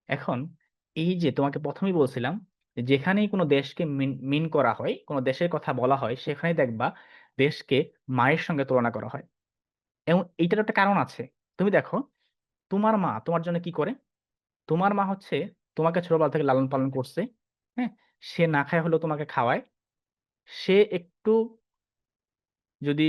এখন এই যে তোমাকে প্রথমেই বলছিলাম, যে যেখানেই কোনো দেশকে মিন মিন করা হয়, কোনো দেশের কথা বলা হয়, সেখানেই দেখবা দেশকে মায়ের সঙ্গে তুলনা করা হয়। এবং এইটার একটা কারণ আছে। তুমি দেখো, তোমার মা তোমার জন্য কি করে? তোমার মা হচ্ছে তোমাকে ছোটবেলা থেকে লালন পালন করছে। হ্যাঁ। সে না খায় হলেও তোমাকে খাওয়ায়। সে একটু যদি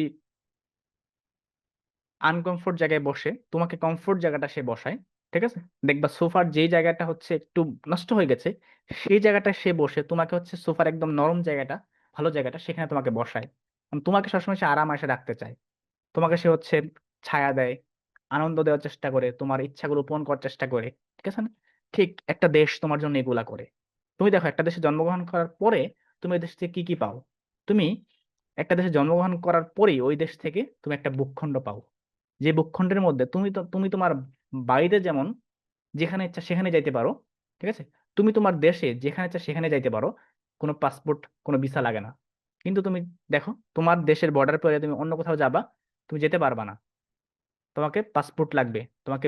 আনকমফোর্ট জায়গায় বসে, তোমাকে কমফোর্ট জায়গাটা সে বসায়। ঠিক আছে। দেখবা সোফার যেই জায়গাটা হচ্ছে একটু নষ্ট হয়ে গেছে, সেই জায়গাটা সে বসে তোমাকে হচ্ছে সোফার একদম নরম জায়গাটা, ভালো জায়গাটা, সেখানে তোমাকে বসায়। কারণ তোমাকে সবসময় সে আরাম আয়েসে রাখতে চায়। তোমাকে সে হচ্ছে ছায়া দেয়, আনন্দ দেওয়ার চেষ্টা করে, তোমার ইচ্ছাগুলো পূরণ করার চেষ্টা করে। ঠিক আছে না? ঠিক একটা দেশ তোমার জন্য এগুলা করে। তুমি দেখো, একটা দেশে জন্মগ্রহণ করার পরে তুমি ওই দেশ থেকে কি কি পাও? তুমি একটা দেশে জন্মগ্রহণ করার পরেই ওই দেশ থেকে তুমি একটা ভূখণ্ড পাও, যে ভূখণ্ডের মধ্যে তুমি তোমার বাড়িতে যেমন যেখানে ইচ্ছা সেখানে যাইতে পারো। ঠিক আছে। তুমি তোমার দেশে যেখানে ইচ্ছা সেখানে যাইতে পারো, কোনো পাসপোর্ট, কোনো ভিসা লাগে না। কিন্তু তুমি দেখো, তোমার দেশের বর্ডার পরে তুমি অন্য কোথাও যাবা, তুমি যেতে পারবা না। তোমাকে পাসপোর্ট লাগবে, তোমাকে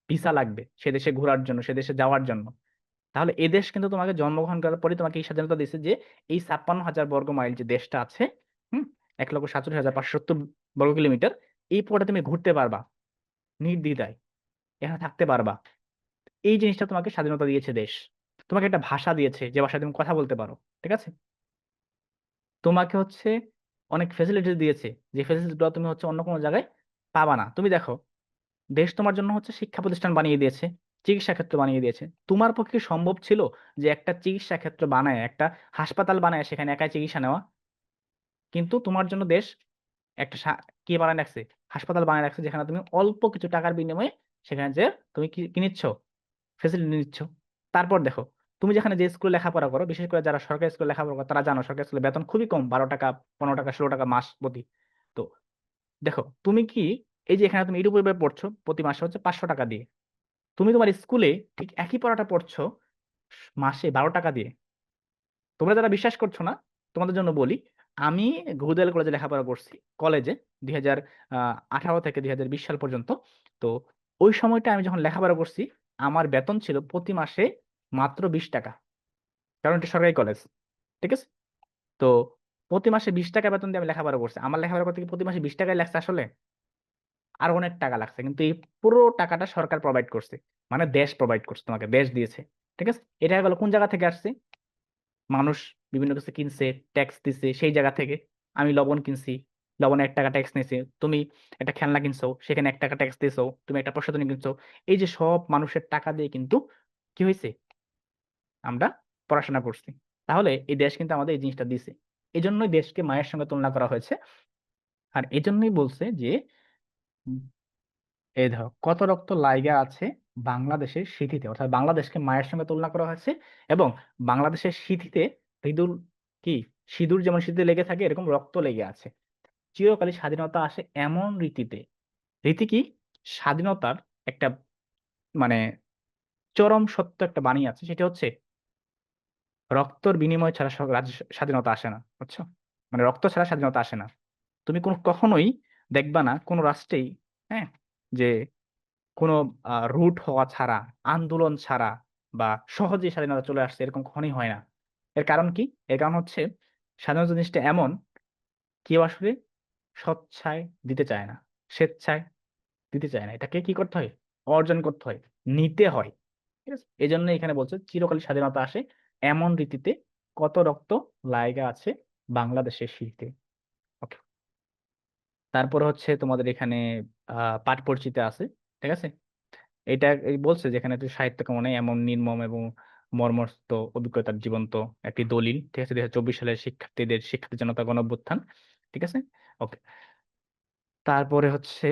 ভিসা লাগবে সে দেশে ঘোরার জন্য, সে দেশে যাওয়ার জন্য। তাহলে এই দেশ কিন্তু তোমাকে জন্মগ্রহণ করার পরে তোমাকে এই স্বাধীনতা দিয়েছে, যে এই 56,000 বর্গ মাইল যে দেশটা আছে, 1,47,570 বর্গ কিলোমিটার, এই পথে তুমি ঘুরতে পারবা নির্দ্বিধায়, এখানে থাকতে পারবা। এই জিনিসটা তোমাকে স্বাধীনতা দিয়েছে দেশ। তোমাকে একটা ভাষা দিয়েছে, যে ভাষায় তুমি কথা বলতে পারো। ঠিক আছে। তোমাকে হচ্ছে অনেক ফেসিলিটিস দিয়েছে, যে ফেসিলিটি গুলো তুমি হচ্ছে অন্য কোনো জায়গায় পাবা না। তুমি দেখো, দেশ তোমার জন্য হচ্ছে শিক্ষা প্রতিষ্ঠান বানিয়ে দিয়েছে, চিকিৎসা ক্ষেত্র বানিয়ে দিয়েছে। তোমার পক্ষে সম্ভব ছিল যে একটা চিকিৎসা ক্ষেত্র বানায়, একটা হাসপাতাল বানায় সেখানে একাই চিকিৎসা নেওয়া? কিন্তু তোমার জন্য দেশ একটা কি বানায় রাখছে? হাসপাতাল বানায় রাখছে, যেখানে তুমি অল্প কিছু টাকার বিনিময়ে সেখানে যে তুমি কি নিচ্ছ? ফেসিলিটি নিচ্ছ। তারপর দেখো, তুমি যেখানে যে স্কুলে লেখাপড়া করো, বিশেষ করে যারা সরকারি স্কুলে লেখাপড়া করো তারা জানো সরকারি স্কুলে বেতন খুবই কম, 12 টাকা, 15 টাকা, 16 টাকা মাস প্রতি। তো দেখো, তুমি কি, এই যে এখানে তুমি ইউটিউবে পড়ছো প্রতি মাসে হচ্ছে 500 টাকা দিয়ে, তুমি তোমার স্কুলে ঠিক একই পড়াটা পড়ছো মাসে 12 টাকা দিয়ে। তোমরা যারা বিশ্বাস করছো না, তোমাদের জন্য বলি, আমি গুরুদাল কলেজে লেখাপড়া করছি, কলেজে 2018 থেকে 2020 সাল পর্যন্ত। তো ওই সময়টা আমি যখন লেখাপড়া করছি, আমার বেতন ছিল প্রতি মাসে মাত্র 20 টাকা, কারণ এটা সরকারি কলেজ। ঠিক আছে। তো প্রতি মাসে 20 টাকা বেতন দিয়ে আমি লেখাপড়া করছি। আমার লেখাপড়া করতে কি প্রতি মাসে 20 টাকায় লাগছে আসলে? আর অনেক টাকা লাগছে, কিন্তু এই পুরো টাকাটা সরকার প্রোভাইড করছে, মানে দেশ প্রোভাইড করছে, তোমাকে দেশ দিয়েছে। ঠিক আছে, এটা গেল কোন জায়গা থেকে আসছে? মানুষ বিভিন্ন কিছু কিনছে, ট্যাক্স দিছে সেই জায়গা থেকে। আমি লবণ কিনছি, লবণে 1 টাকা ট্যাক্স নিয়েছে। তুমি একটা খেলনা কিনছো, সেখানে 1 টাকা ট্যাক্স দিয়েছো। তুমি একটা প্রসাধনী কিনছো, এই যে সব মানুষের টাকা দিয়ে কিন্তু কি হয়েছে, আমরা পড়াশোনা করছি। তাহলে এই দেশ কিন্তু আমাদের এই জিনিসটা দিছে, এই জন্যই দেশকে মায়ের সঙ্গে তুলনা করা হয়েছে। আর এই জন্যই বলছে যে উম, এই ধরো কত রক্ত লাইগা আছে বাংলাদেশের সিথিতে, অর্থাৎ বাংলাদেশকে মায়ের সঙ্গে তুলনা করা হয়েছে। এবং বাংলাদেশের সিথিতে হৃদুল কি, সিঁদুর যেমন সিঁথিতে লেগে থাকে, এরকম রক্ত লেগে আছে। চিরকালই স্বাধীনতা আসে এমন রীতিতে। রীতি কি? স্বাধীনতার একটা মানে চরম সত্য একটা বাণী আছে, সেটা হচ্ছে রক্তর বিনিময় ছাড়া স্বাধীনতা আসে না, বুঝছো? মানে রক্ত ছাড়া স্বাধীনতা আসে না। তুমি কখনোই দেখবা না কোনো রাষ্ট্রেই, হ্যাঁ, যে কোনো রুট হওয়া ছাড়া, আন্দোলন ছাড়া বা সহজেই স্বাধীনতা চলে আসছে, এরকম কখনোই হয় না। এর কারণ কি? এর কারণ হচ্ছে স্বাধীনতা জিনিসটা এমন, কেউ আসলে স্বচ্ছায় দিতে চায় না, স্বেচ্ছায় দিতে চায় না, এটাকে কি করতে হয়, অর্জন করতে হয়, নিতে হয়। ঠিক আছে, এই জন্য এখানে বলছে চিরকাল স্বাধীনতা আসে এমন রীতিতে, কত রক্ত লাইগা আছে বাংলাদেশের শীতে। ওকে, তারপর হচ্ছে তোমাদের এখানে পাঠ পরিচিতি আছে। ঠিক আছে, এটা এই বলছে যেখানে তুই সাহিত্য কামনে এমন নির্মম এবং মর্মস্ত অভিজ্ঞতার জীবন্ত একটি দলিল। ঠিক আছে, 2024 সালের শিক্ষার্থী জনতা গণ অভ্যুত্থান। ঠিক আছে, ওকে। তারপরে হচ্ছে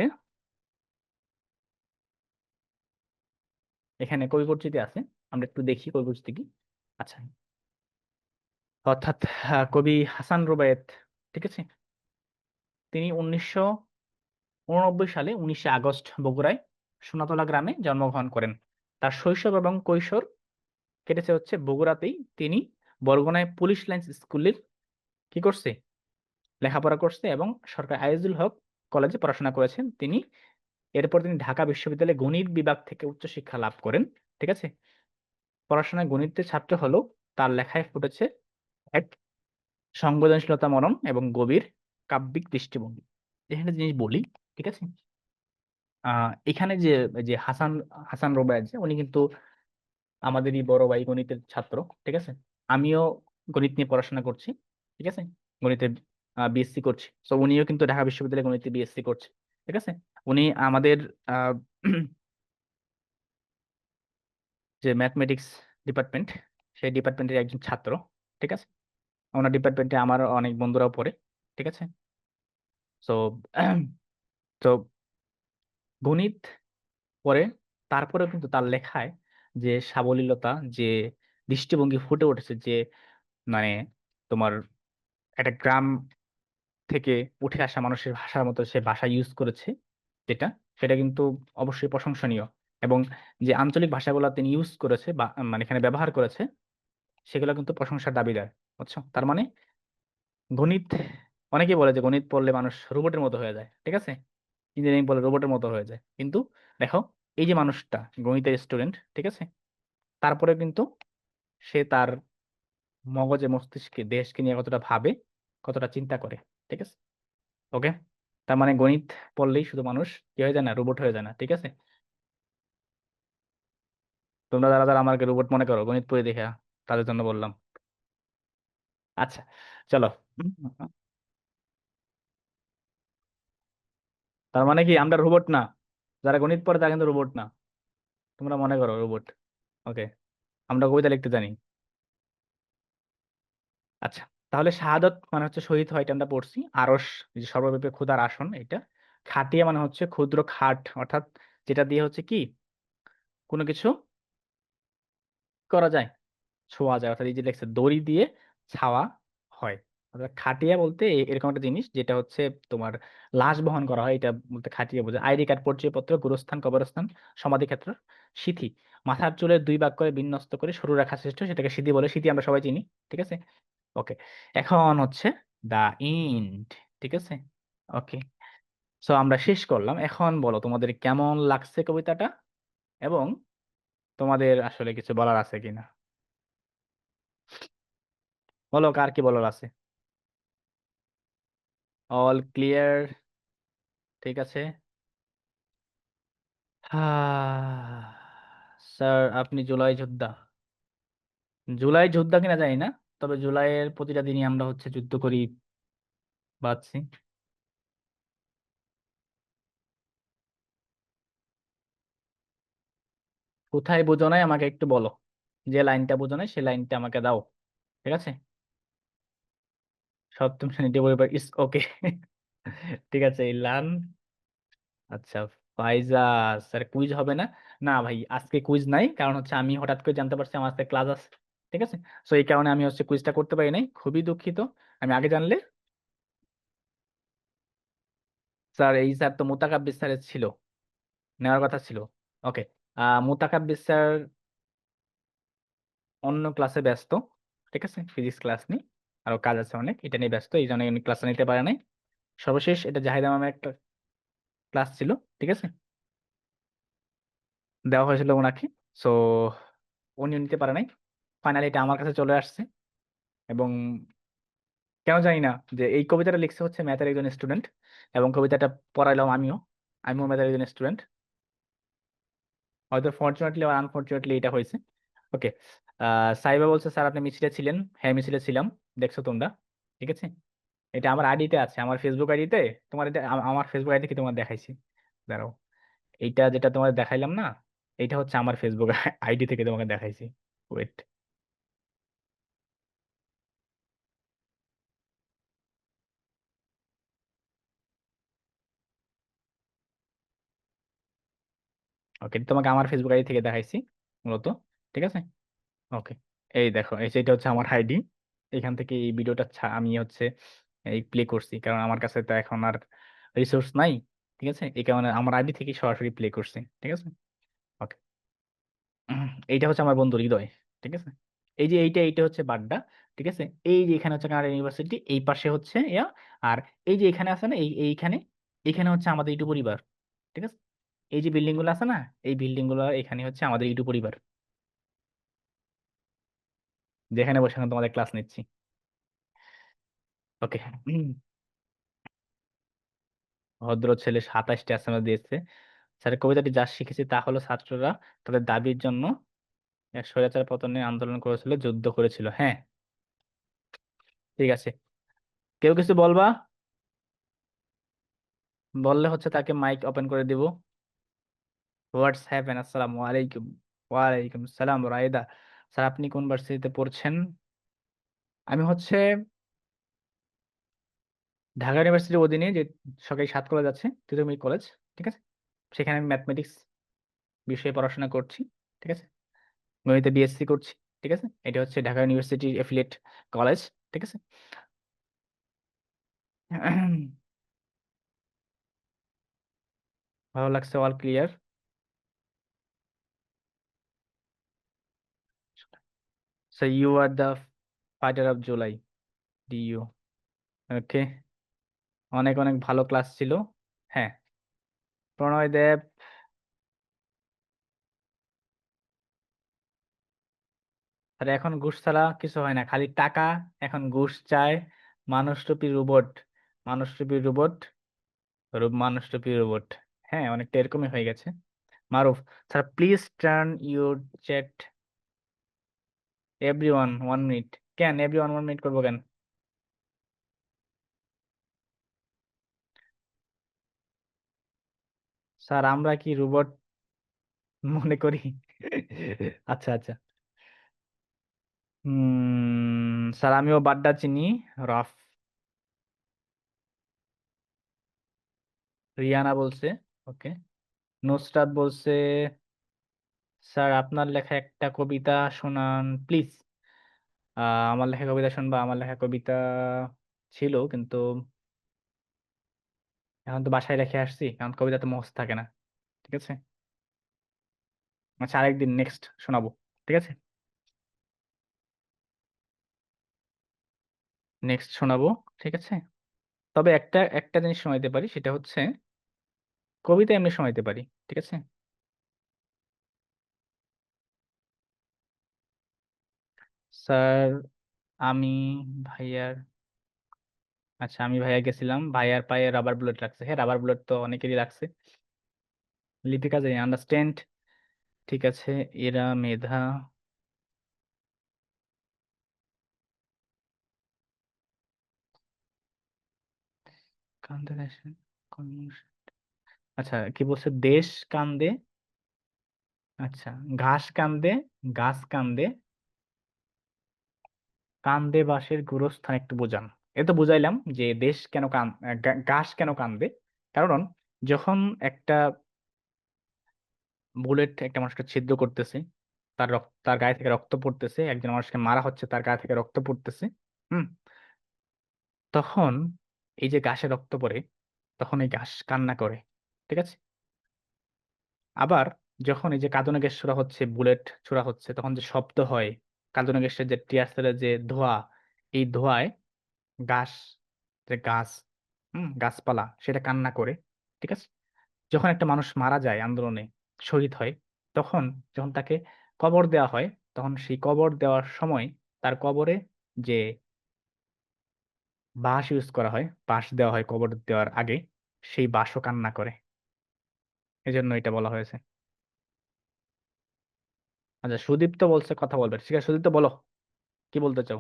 এখানে কবি পরিচিতি আছে, আমরা একটু দেখি কবি পরিচিতি কি। আচ্ছা, অর্থাৎ কবি হাসান রুবায়েত, ঠিক আছে, তিনি 1989 সালে 19 আগস্ট বগুড়ায় সোনাতলা গ্রামে জন্মগ্রহণ করেন। তার শৈশব এবং কৈশোর কেটেছে হচ্ছে বগুড়াতেই। তিনি বরগুনায় পুলিশ লাইন্স স্কুলের কি করছে, লেখাপড়া করছে এবং সরকার আইজুল হক কলেজে পড়াশোনা করেছেন তিনি। এরপর তিনি ঢাকা বিশ্ববিদ্যালয়ে গণিত বিভাগ থেকে উচ্চশিক্ষা লাভ করেন। ঠিক আছে, পড়াশোনায় গণিতের ছাত্র হলেও তার লেখায় ফুটেছে এক সংবেদনশীলতা, মনন এবং গভীর কাব্যিক দৃষ্টিভঙ্গি। এখানে একটা জিনিস বলি, ঠিক আছে, এখানে যে যে হাসান হাসান রোবায়েত, যে উনি কিন্তু আমাদেরই বড় ভাই, গণিতের ছাত্র। ঠিক আছে, আমিও গণিত নিয়ে পড়াশোনা করছি। ঠিক আছে, গণিতে বিএসসি করছি, তো উনিও কিন্তু ঢাকা বিশ্ববিদ্যালয়ে গণিতে বিএসসি করছে। ঠিক আছে, উনি আমাদের আহ, যে ম্যাথমেটিক্স ডিপার্টমেন্ট, সেই ডিপার্টমেন্টের একজন ছাত্র। ঠিক আছে, ওনার ডিপার্টমেন্টে আমার অনেক বন্ধুরাও পড়ে। ঠিক আছে, তো তো গণিত পড়ে, তারপরেও কিন্তু তার লেখায় যে সাবলীলতা, যে দৃষ্টিভঙ্গি ফুটে উঠেছে, যে মানে তোমার একটা গ্রাম থেকে উঠে আসা মানুষের ভাষার মতো সে ভাষা ইউজ করেছে, যেটা, সেটা কিন্তু অবশ্যই প্রশংসনীয়। এবং যে আঞ্চলিক ভাষাগুলো তিনি ইউজ করেছে বা মানে এখানে ব্যবহার করেছে, সেগুলো কিন্তু প্রশংসার দাবিদার। বুঝছো, তার মানে গণিত, অনেকেই বলে যে গণিত পড়লে মানুষ রোবটের মতো হয়ে যায়। ঠিক আছে, ইঞ্জিনিয়ারিং পড়লে রোবটের মতো হয়ে যায়, কিন্তু দেখো, এই যে মানুষটা গণিতের স্টুডেন্ট, ঠিক আছে, তারপরে কিন্তু সে তার মগজে মস্তিষ্কে দেশকে নিয়ে কতটা ভাবে, কতটা চিন্তা করে। ঠিক আছে, ওকে। তার মানে গণিত পড়লেই শুধু মানুষ কি হয়ে যায় না, রোবট হয়ে যায় না। ঠিক আছে, তোমরা যারা যারা আমাকে রোবট মনে করো গণিত পড়ে দেখে, তাদের জন্য বললাম। আচ্ছা, চলো। তার মানে কি আমরা রোবট না? যারা গণিত পড়ে তারা কিন্তু রোবট না, তোমরা মনে করো রোবট। ওকে, আমরা কবিতা লিখতে জানি। আচ্ছা, তাহলে শাহাদত মানে হচ্ছে শহীদ হয়, এটা আমরা পড়ছি। আরশ, এই যে সর্বব্যাপী ক্ষুধার আসন, এটা। খাটিয়া মানে হচ্ছে ক্ষুদ্র খাট, অর্থাৎ যেটা দিয়ে হচ্ছে কি কোনো কিছু করা যায়, ছোঁয়া যায়, অর্থাৎ এই যে লেখছে দড়ি দিয়ে ছাওয়া হয়। অর্থাৎ খাটিয়া বলতে এরকম একটা জিনিস যেটা হচ্ছে তোমার লাশ বহন করা হয়, এটা বলতে খাটিয়া বোঝায়। আইডি কার্ড, পরিচয়পত্র, গুরুস্থান, কবরস্থান, সমাধিক্ষেত্র। সিথি, মাথার চুলের 2 ভাগ করে বিন্যস্ত করে সরু রেখা সৃষ্ট, সেটাকে সিথি বলে। সিথি আমরা সবাই চিনি। ঠিক আছে, ওকে। এখন হচ্ছে দা ইন্ড। ঠিক আছে, ওকে। সো আমরা শেষ করলাম। এখন বলো তোমাদের কেমন লাগছে কবিতাটা, এবং তোমাদের আসলে কিছু বলার আছে কিনা, বলো কার কি বলার আছে। অল ক্লিয়ার, ঠিক আছে। আহ, স্যার আপনি জুলাই যোদ্ধা? জুলাই যোদ্ধা কিনা জানি না, তবে জুলাইয়ের প্রতিটা দিনই আমরা হচ্ছে যুদ্ধ করি বাঁচছি। কোথায় বোঝো নাই আমাকে একটু বলো, যে লাইনটা বোঝো নাই সেই লাইনটা আমাকে দাও, ঠিক আছে? সপ্তম শ্রেণীতে পরিবার ইস ওকে। ঠিক আছে, ইলান। আচ্ছা, ফাইজা। স্যার কুইজ হবে না? না ভাই, আজকে কুইজ নাই, কারণ হচ্ছে আমি হঠাৎ করে জানতে পারছি আমার আজকে ক্লাস আছে, ঠিক আছে? সো এই কারণে আমি হচ্ছে কুইজটা করতে পারি নাই, খুবই দুঃখিত। আমি আগে জানলে। স্যার এই স্যার তো মুতাকাব্বির স্যারের ছিল, নেওয়ার কথা ছিল। ওকে। মুতাকাব্বির স্যার অন্য ক্লাসে ব্যস্ত, ঠিক আছে? ফিজিক্স ক্লাস নেই, আরো কাজ আছে অনেক, এটা নিয়ে ব্যস্ত, এই জন্য উনি ক্লাসে নিতে পারে নাই। সর্বশেষ এটা জাহিদা ম্যামের একটা ক্লাস ছিল, ঠিক আছে? দেওয়া হয়েছিল ওনাকে। সো উনি নিতে পারে নাই, ফাইনালি এটা আমার কাছে চলে আসছে। এবং কেন জানি না, যে এই কবিতাটা লিখছে হচ্ছে ম্যাথের একজন স্টুডেন্ট, এবং কবিতাটা পড়াইলাম আমিও, আমিও ম্যাথের একজন স্টুডেন্ট। হয়তো ফর্চুনেটলি আর আনফর্চুনেটলি এটা হয়েছে। ওকে। সাইবা বলছে স্যার আপনি মিছিলে ছিলেন? হ্যাঁ মিছিলে ছিলাম, দেখছো তোমরা, ঠিক আছে? এটা আমার আইডিতে আছে, আমার ফেসবুক আইডিতে। তোমার আমার ফেসবুক আইডি কি তোমার দেখাইছি? দাঁড়াও, এইটা যেটা তোমার দেখাইলাম না, এইটা হচ্ছে আমার ফেসবুক আইডি থেকে তোমাকে দেখাইছি। ওয়েট। ওকে, তোমাকে আমার ফেসবুক আইডি থেকে দেখাইছি মূলত, ঠিক আছে? ওকে। এই দেখো, এই যেটা হচ্ছে আমার আইডি, এখান থেকে এই ভিডিওটা আমি হচ্ছে এই প্লে করছি, কারণ আমার কাছে তো এখন আর রিসোর্স নাই, ঠিক আছে? এই কারণে আমার আইডি থেকে সরাসরি প্লে করছি, ঠিক আছে? ওকে। এইটা হচ্ছে আমার বন্ধু হৃদয়, ঠিক আছে? এই যে এইটা এইটা হচ্ছে বাড্ডা, ঠিক আছে? এই যে এখানে হচ্ছে কানাডা ইউনিভার্সিটি, এই পাশে হচ্ছে ইয়া, আর এই যে এখানে আছে না, এইখানে, এখানে হচ্ছে আমাদের ইউটিউব পরিবার, ঠিক আছে? এই যে বিল্ডিং গুলো আছে না, এই বিল্ডিং গুলো এখানে হচ্ছে আমাদের ইউটিউব পরিবার, যেখানে বসে এখন তোমাদের ক্লাস নিচ্ছি। ওকে। ভদ্র ছেলে 27টা এসএমএস দিয়েছে। স্যার কবিতাটি যা শিখেছি তা হলো ছাত্ররা তাদের দাবির জন্য এক স্বৈরাচার পতনে আন্দোলন করেছিল, যুদ্ধ করেছিল। হ্যাঁ, ঠিক আছে। কেউ কিছু বলবা? বললে হচ্ছে তাকে মাইক ওপেন করে দিব। হোয়াটসঅ্যাপ এন্ড আসসালামু আলাইকুম। ওয়ালাইকুম সালাম রায়দা। স্যার আপনি কোন ভার্সিটিতে পড়ছেন? আমি হচ্ছে ঢাকা ইউনিভার্সিটির অধীনে যে সরকারি 7 কলেজ আছে, তিতুমির কলেজ, ঠিক আছে? সেখানে আমি ম্যাথমেটিক্স বিষয়ে পড়াশোনা করছি, ঠিক আছে? গণিতে বিএসসি করছি, ঠিক আছে? এটা হচ্ছে ঢাকা ইউনিভার্সিটির এফিলিয়েট কলেজ, ঠিক আছে? ভালো লাগছে, all clear. So you are the fighter of July, D U. Okay. অনেক অনেক ভালো ক্লাস ছিল। হ্যাঁ। প্রণয় দেব। আর এখন ঘুষ ছাড়া কিছু হয় না, খালি টাকা। এখন ঘুষ চায়। মানুষরূপী রোবট, মানুষরূপী রোবট, মানুষরূপী রোবট। হ্যাঁ, অনেকটা এরকমই হয়ে গেছে। Maruf. Sir please turn your chat every one 1 minute. কেন এভরি ওয়ান 1 মিনিট করবো কেন? স্যার আমরা কি রোবট মনে করি? আচ্ছা আচ্ছা। স্যার আমিও বাড্ডা চিনি। রফ। রিয়ানা বলছে। ওকে। নুসরাত বলছে স্যার আপনার লেখা একটা কবিতা শোনান প্লিজ। আমার লেখা কবিতা শুনবা? আমার লেখা কবিতা ছিল, কিন্তু এখন তো বাসায় রেখে আসছি, কারণ কবিতা তো মুখস্থ থাকে না, ঠিক আছে? আচ্ছা, আরেকদিন নেক্সট শোনাবো, ঠিক আছে? নেক্সট শোনাবো, ঠিক আছে? তবে একটা একটা জিনিস শোনাইতে পারি, সেটা হচ্ছে কবিতা এমনি শোনাইতে পারি, ঠিক আছে? স্যার আমি ভাইয়ার, আচ্ছা আমি ভাইয়া গেছিলাম, ভাইয়ার পায়ে রাবার বুলেট লাগছে। হ্যাঁ, রাবার বুলেট তো অনেকেরই লাগছে। লিপিকা জানি, আন্ডারস্ট্যান্ড। ঠিক আছে। এরা মেধা। কান্দে দেশে আচ্ছা, কি বলছে? দেশ কান্দে। আচ্ছা, ঘাস কান্দে, গাছ কান্দে, কান্দে বাঁশের গোরস্থান একটু বোঝান। এ তো বুঝাইলাম যে দেশ কেন ঘাস কেন কান্দে। কারণ যখন একটা বুলেট একটা মানুষকে ছিদ্র করতেছে, তার রক্ত, তার গায়ে থেকে রক্ত পড়তেছে, একজন মানুষকে মারা হচ্ছে, তার গায়ে থেকে রক্ত পড়তেছে। হুম। তখন এই যে ঘাসে রক্ত পড়ে, তখন এই ঘাস কান্না করে। ঠিক আছে। আবার যখন এই যে কাঁদুনে গ্যাস ছোড়া হচ্ছে, বুলেট ছোড়া হচ্ছে, তখন যে শব্দ হয়, কাঁদুনে গ্যাসের যে টিয়ারশেলের যে ধোঁয়া, এই ধোঁয়ায় গাছ, যে গাছ, গাছপালা সেটা কান্না করে। ঠিক আছে। যখন একটা মানুষ মারা যায় আন্দোলনে, শহীদ হয়, তখন যখন তাকে কবর দেওয়া হয়, তখন সেই কবর দেওয়ার সময় তার কবরে যে বাঁশ ইউজ করা হয়, বাঁশ দেওয়া হয় কবর দেওয়ার আগে, সেই বাঁশও কান্না করে। এজন্য এটা বলা হয়েছে। আচ্ছা, সুদীপ্ত বলছে কথা বলবে, ঠিক আছে সুদীপ্ত বলো, কি বলতে চাও?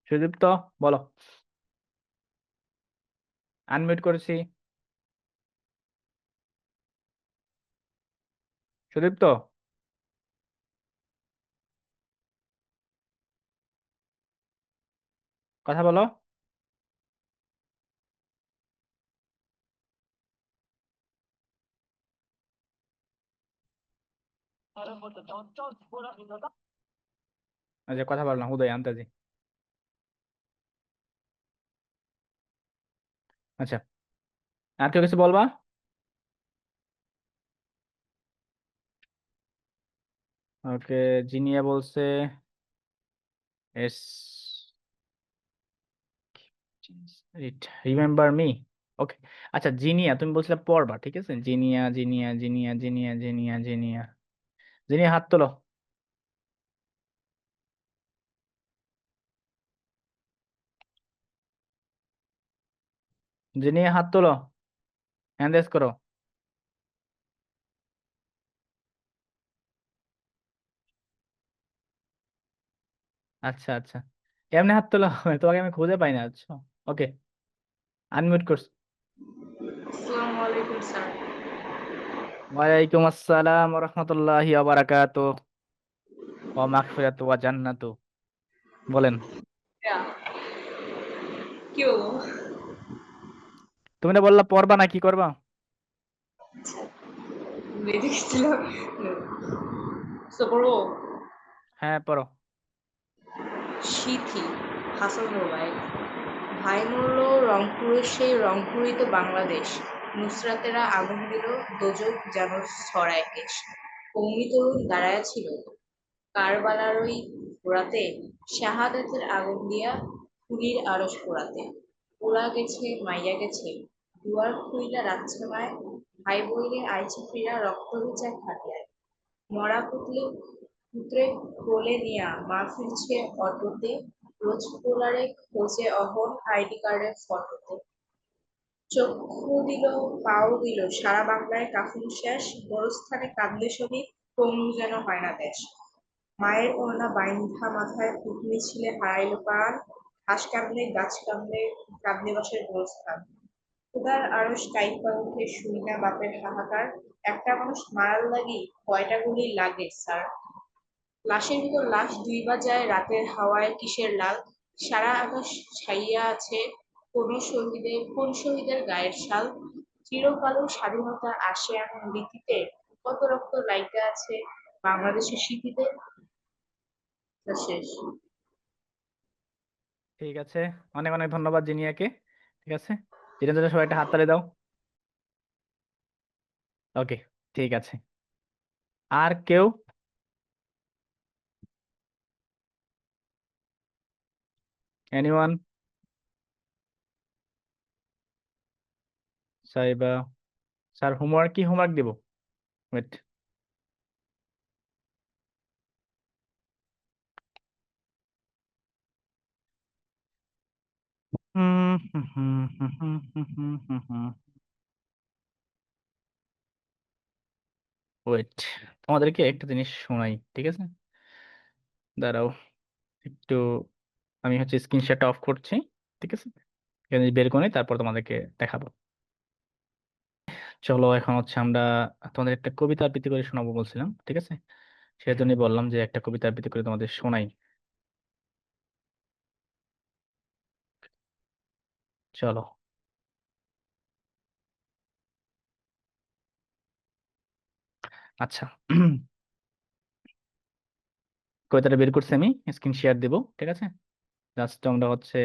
সুদীপ্ত, বলো। আনমিউট করেছি। সুদীপ্ত, কথা বলো। আচ্ছা, কথা বলো না, উদয় আন্তাজি। আচ্ছা, আর কেউ কিছু বলবা? ওকে। জিনিয়া বলছে এস, রিমেম্বার মি। ওকে। আচ্ছা, জিনিয়া তুমি বলছিলে পড়বা, ঠিক আছে। জিনিয়া, জিনিয়া, জিনিয়া, জিনিয়া, জিনিয়া, জিনিয়া, জিনিয়া হাত তোলো। জিনিয়া হাত তোলো, হ্যান্ড রেজ করো। আচ্ছা আচ্ছা, এমনি হাত তোলো তোমাকে আমি খুঁজে পাই না, আচ্ছা। ওকে, আনমিউট করছি। আসসালামু আলাইকুম স্যার। ওয়ালাইকুম আসসালাম ওয়া রাহমাতুল্লাহি ওয়া বারাকাতুহু ওয়া মাগফিরাতু ওয়া জান্নাতু। বলেন। কি বলবো? তুমি না বললা পড়বা না, কি করবা? বেঁচে গেছিলাম। তো পড়বো। হ্যাঁ, পড়ো। সিথি, হাসান রোবায়েত। ভাই মরল রংপুরের সেই রংপুরই তো বাংলাদেশ। নুসরাতেরা আগুন দিল, দোজখ যেন ছড়ায় কেশ। কৌমি তরুণ দাঁড়ায়া ছিল কারবালার ওই রাতে, শাহাদাতের আগুন দিয়া খুনির আরশ পোড়াতে। পোড়া গেছে মাইয়া গেছে, দুয়ার খুইলা রাখছে মায়, ভাই বইলে আইছে ফিরা রক্ত ভিজা খাটিয়ায়। মরা পুত্রে কোলে নিয়া মা ফিরছে অটোতে, রোজ পোলারে খোঁজে অহন আইডি কার্ডের ফটোতে। চক্ষু দিল, পাও দিল, সারা বাংলায় কাফন শেষ, গোরস্থানে কান্দে শহীদ, তমু যেন হয় না দেশ। মায়ের ওড়না বাইন্ধা মাথায় পুঁটলি ছিলে হারাইল প্রাণ, ঘাস কামড়ে গাছ কামড়ে কাঁদলে বাসের গোরস্থান। খোদার আরশ কাইপা উঠে শুই না বাপের হাহাকার, একটা মানুষ মারার লাগি কয়টা গুলি লাগে স্যার। লাশের ভিতর লাশ দুইবা যায় রাতের হাওয়ায় কিসের লাল, সারা আকাশ ছাইয়া আছে কোন শহীদের গায়ের শাল। চিরকালও স্বাধীনতা আসে এমন রীতিতে, কত রক্ত লাইগা আছে বাংলাদেশের স্মৃতিতে। তা শেষ। ঠিক আছে, অনেক অনেক ধন্যবাদ জিনিয়াকে। ঠিক আছে, জিনিয়ার জন্য সবাই একটা হাততালি দাও। ওকে, ঠিক আছে। আর কেউ? এনিওয়ান? সাইবা? স্যার হোমওয়ার্ক, কি হোমওয়ার্ক দিব? ওয়েট। হুম হুম হুম হুম হুম হুম হুম হুম হুম। ওয়েট, তোমাদেরকে একটা জিনিস শোনাই, ঠিক আছে? দাঁড়াও একটু, আমি হচ্ছে স্ক্রিনশটটা অফ করছি, ঠিক আছে? এখানে বের করে নিই, তারপর তোমাদেরকে দেখাবো। চলো এখন হচ্ছে আমরা তোমাদের একটা কবিতা আবৃত্তি করে শোনাবো বলছিলাম, ঠিক আছে? সেজন্যই বললাম যে একটা কবিতা আবৃত্তি করে তোমাদের শোনাই। চলো। আচ্ছা, কবিতাটা বের করছি আমি, স্ক্রিন শেয়ার দিব, ঠিক আছে? জাস্ট আমরা হচ্ছে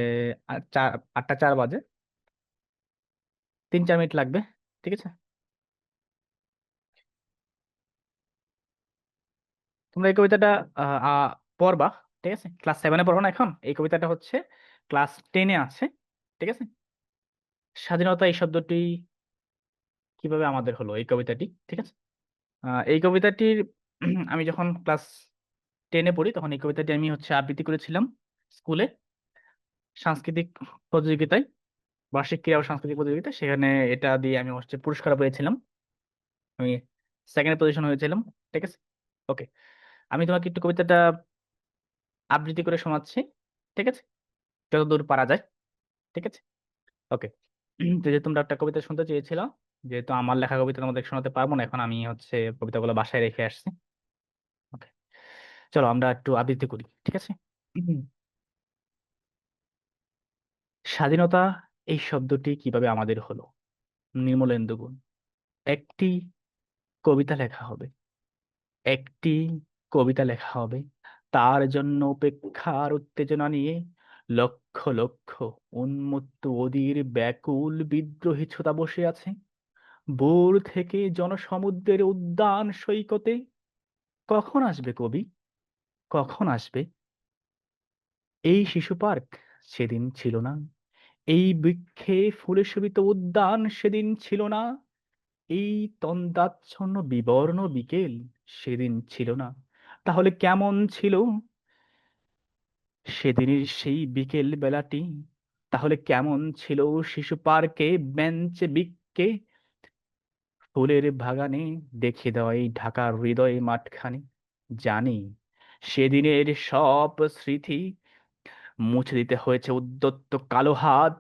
8টা 4 বাজে, 3-4 মিনিট লাগবে, ঠিক আছে? তোমরা এই কবিতাটা আহ, আহ, পড়বা, ঠিক আছে? ক্লাস 7-এ পড়ো না এখন, এই কবিতাটা হচ্ছে ক্লাস 10-এ আছে, ঠিক আছে? স্বাধীনতা এই শব্দটি কিভাবে আমাদের হলো, এই কবিতাটি, ঠিক আছে? এই কবিতাটির আমি যখন ক্লাস 10-এ পড়ি তখন এই কবিতাটি আমি হচ্ছে আবৃত্তি করেছিলাম স্কুলে, সাংস্কৃতিক প্রতিযোগিতায়, বার্ষিক ক্রীড়া ও সাংস্কৃতিক প্রতিযোগিতায়। সেখানে এটা দিয়ে আমি হচ্ছে পুরস্কার পেয়েছিলাম, আমি সেকেন্ড পজিশন হয়েছিলাম, ঠিক আছে? ওকে, আমি তোমাকে একটু কবিতাটা আবৃত্তি করে শোনাচ্ছি, ঠিক আছে? যতদূর পারা যায়, ঠিক আছে? ওকে। তো যে তোমরা একটা কবিতা শুনতে চেয়েছিলা, যেহেতু আমার লেখা কবিতা তোমাদের শোনাতে পারবো না এখন, আমি হচ্ছে কবিতাগুলো বাসায় রেখে আসছি। ওকে, চলো আমরা একটু আবৃত্তি করি, ঠিক আছে? উম, স্বাধীনতা এই শব্দটি কিভাবে আমাদের হলো। নির্মলেন্দু গুণ। একটি কবিতা লেখা হবে, একটি কবিতা লেখা হবে, তার জন্য অপেক্ষার উত্তেজনা নিয়ে লক্ষ লক্ষ উন্মত্ত অধীর ব্যাকুল বিদ্রোহী শ্রোতা বসে আছে। ভোর থেকে জনসমুদ্রের উদ্যান সৈকতে কখন আসবে কবি, কখন আসবে? এই শিশু পার্ক সেদিন ছিল না, এই বৃক্ষে ফুলে শোভিত উদ্যান সেদিন ছিল না, এই তন্দ্রাচ্ছন্ন বিবর্ণ বিকেল সেদিন ছিল না। তাহলে কেমন ছিল সেদিনের সেই বিকেল বেলাটি? তাহলে কেমন ছিল শিশু পার্কে বেঞ্চে বিক্ষে ফুলের বাগানে দেখে দেওয়া এই ঢাকার হৃদয় মাঠখানি? জানি সেদিনের সব স্মৃতি মুছে দিতে হয়েছে উদ্যত কালো হাত।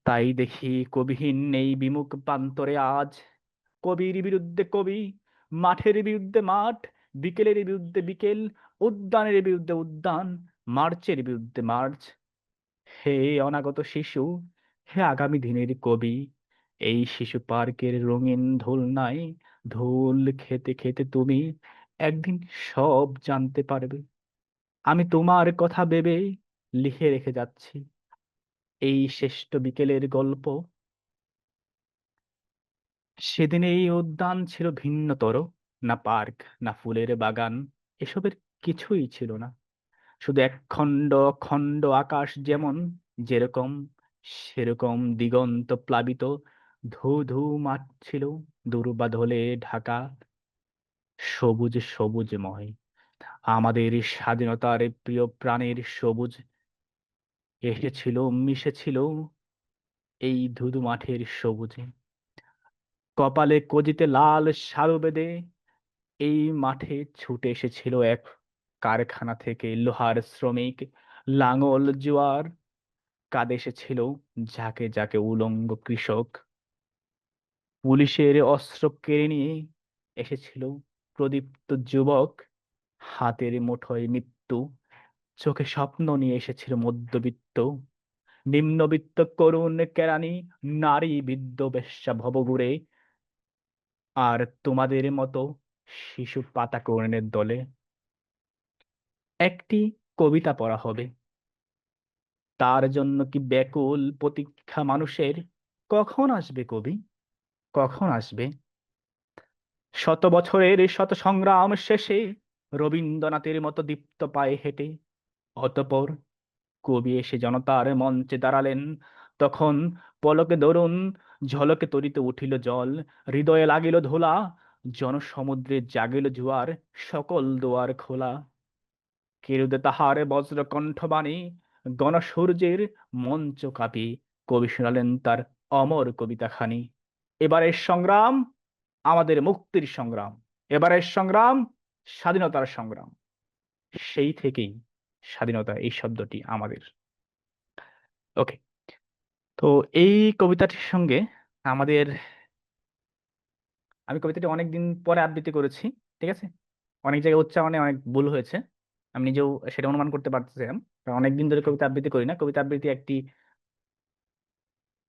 তাই দেখি কবিহীন এই বিমুখ প্রান্তরে আজ, কবির বিরুদ্ধে কবি, মাঠের বিরুদ্ধে মাঠ, বিকেলের বিরুদ্ধে বিকেল, উদ্যানের বিরুদ্ধে উদ্যান, মার্চের বিরুদ্ধে মার্চ। হে অনাগত শিশু, হে আগামী দিনের কবি, এই শিশু পার্কের রঙিন দোলনায় ধুল খেতে খেতে তুমি একদিন সব জানতে পারবে। আমি তোমার কথা ভেবে লিখে রেখে যাচ্ছি এই শ্রেষ্ঠ বিকেলের গল্প। সেদিন এই উদ্যান ছিল ভিন্নতর, না পার্ক, না ফুলের বাগান, এসবের কিছুই ছিল না। শুধু এক খণ্ড খণ্ড আকাশ, যেমন যেরকম সেরকম দিগন্ত প্লাবিত ধূ ধূ মাঠ ছিল, দুর্বাদলে ঢাকা, সবুজ সবুজময়। আমাদের স্বাধীনতার প্রিয় প্রাণের সবুজ এসেছিল, মিশেছিল এই ধুধু মাঠের সবুজে। কপালে কজিতে লাল শালু বেঁধে এই মাঠে ছুটে এসেছিল এক কারখানা থেকে লোহার শ্রমিক, লাঙল জোয়ার কাঁধে এসেছিল ঝাঁকে ঝাঁকে উলঙ্গ কৃষক। পুলিশের অস্ত্র কেড়ে নিয়ে এসেছিল প্রদীপ্ত যুবক, হাতের মুঠোয় মৃত্যু, চোখে স্বপ্ন নিয়ে এসেছিল মধ্যবিত্ত, নিম্নবিত্ত করুণ কেরানি, নারী বৃদ্ধ বেশ্যা ভবঘুরে, আর তোমাদের মতো শিশু পাতাকর্ণের দলে। একটি কবিতা পড়া হবে, তার জন্য কি ব্যাকুল প্রতীক্ষা মানুষের, কখন আসবে কবি, কখন আসবে? শত বছরের শত সংগ্রাম শেষে রবীন্দ্রনাথের মতো দীপ্ত পায়ে হেঁটে অতঃপর কবি এসে জনতার মঞ্চে দাঁড়ালেন। তখন পলকে দরুন ঝলকে তরিতে উঠিল জল, হৃদয়ে লাগিল ধোলা, জনসমুদ্রে জাগিল জোয়ার, সকল দুয়ার খোলা। কেরুদে তাহার বজ্র কণ্ঠবাণী, গণসূর্যের মঞ্চ কাঁপি কবি শোনালেন তার অমর কবিতাখানি। এবারের সংগ্রাম আমাদের মুক্তির সংগ্রাম, এবারের সংগ্রাম স্বাধীনতার সংগ্রাম। সেই থেকেই স্বাধীনতা এই শব্দটি আমাদের। ওকে, তো এই কবিতাটির সঙ্গে আমাদের, আমি কবিতাটি অনেকদিন পরে আবৃত্তি করেছি, ঠিক আছে। অনেক জায়গায় উচ্চারণে অনেক ভুল হয়েছে, আমি নিজেও সেটা অনুমান করতে পারতেছিলাম, কারণ অনেকদিন ধরে কবিতা আবৃত্তি করি না। কবিতা আবৃত্তি একটি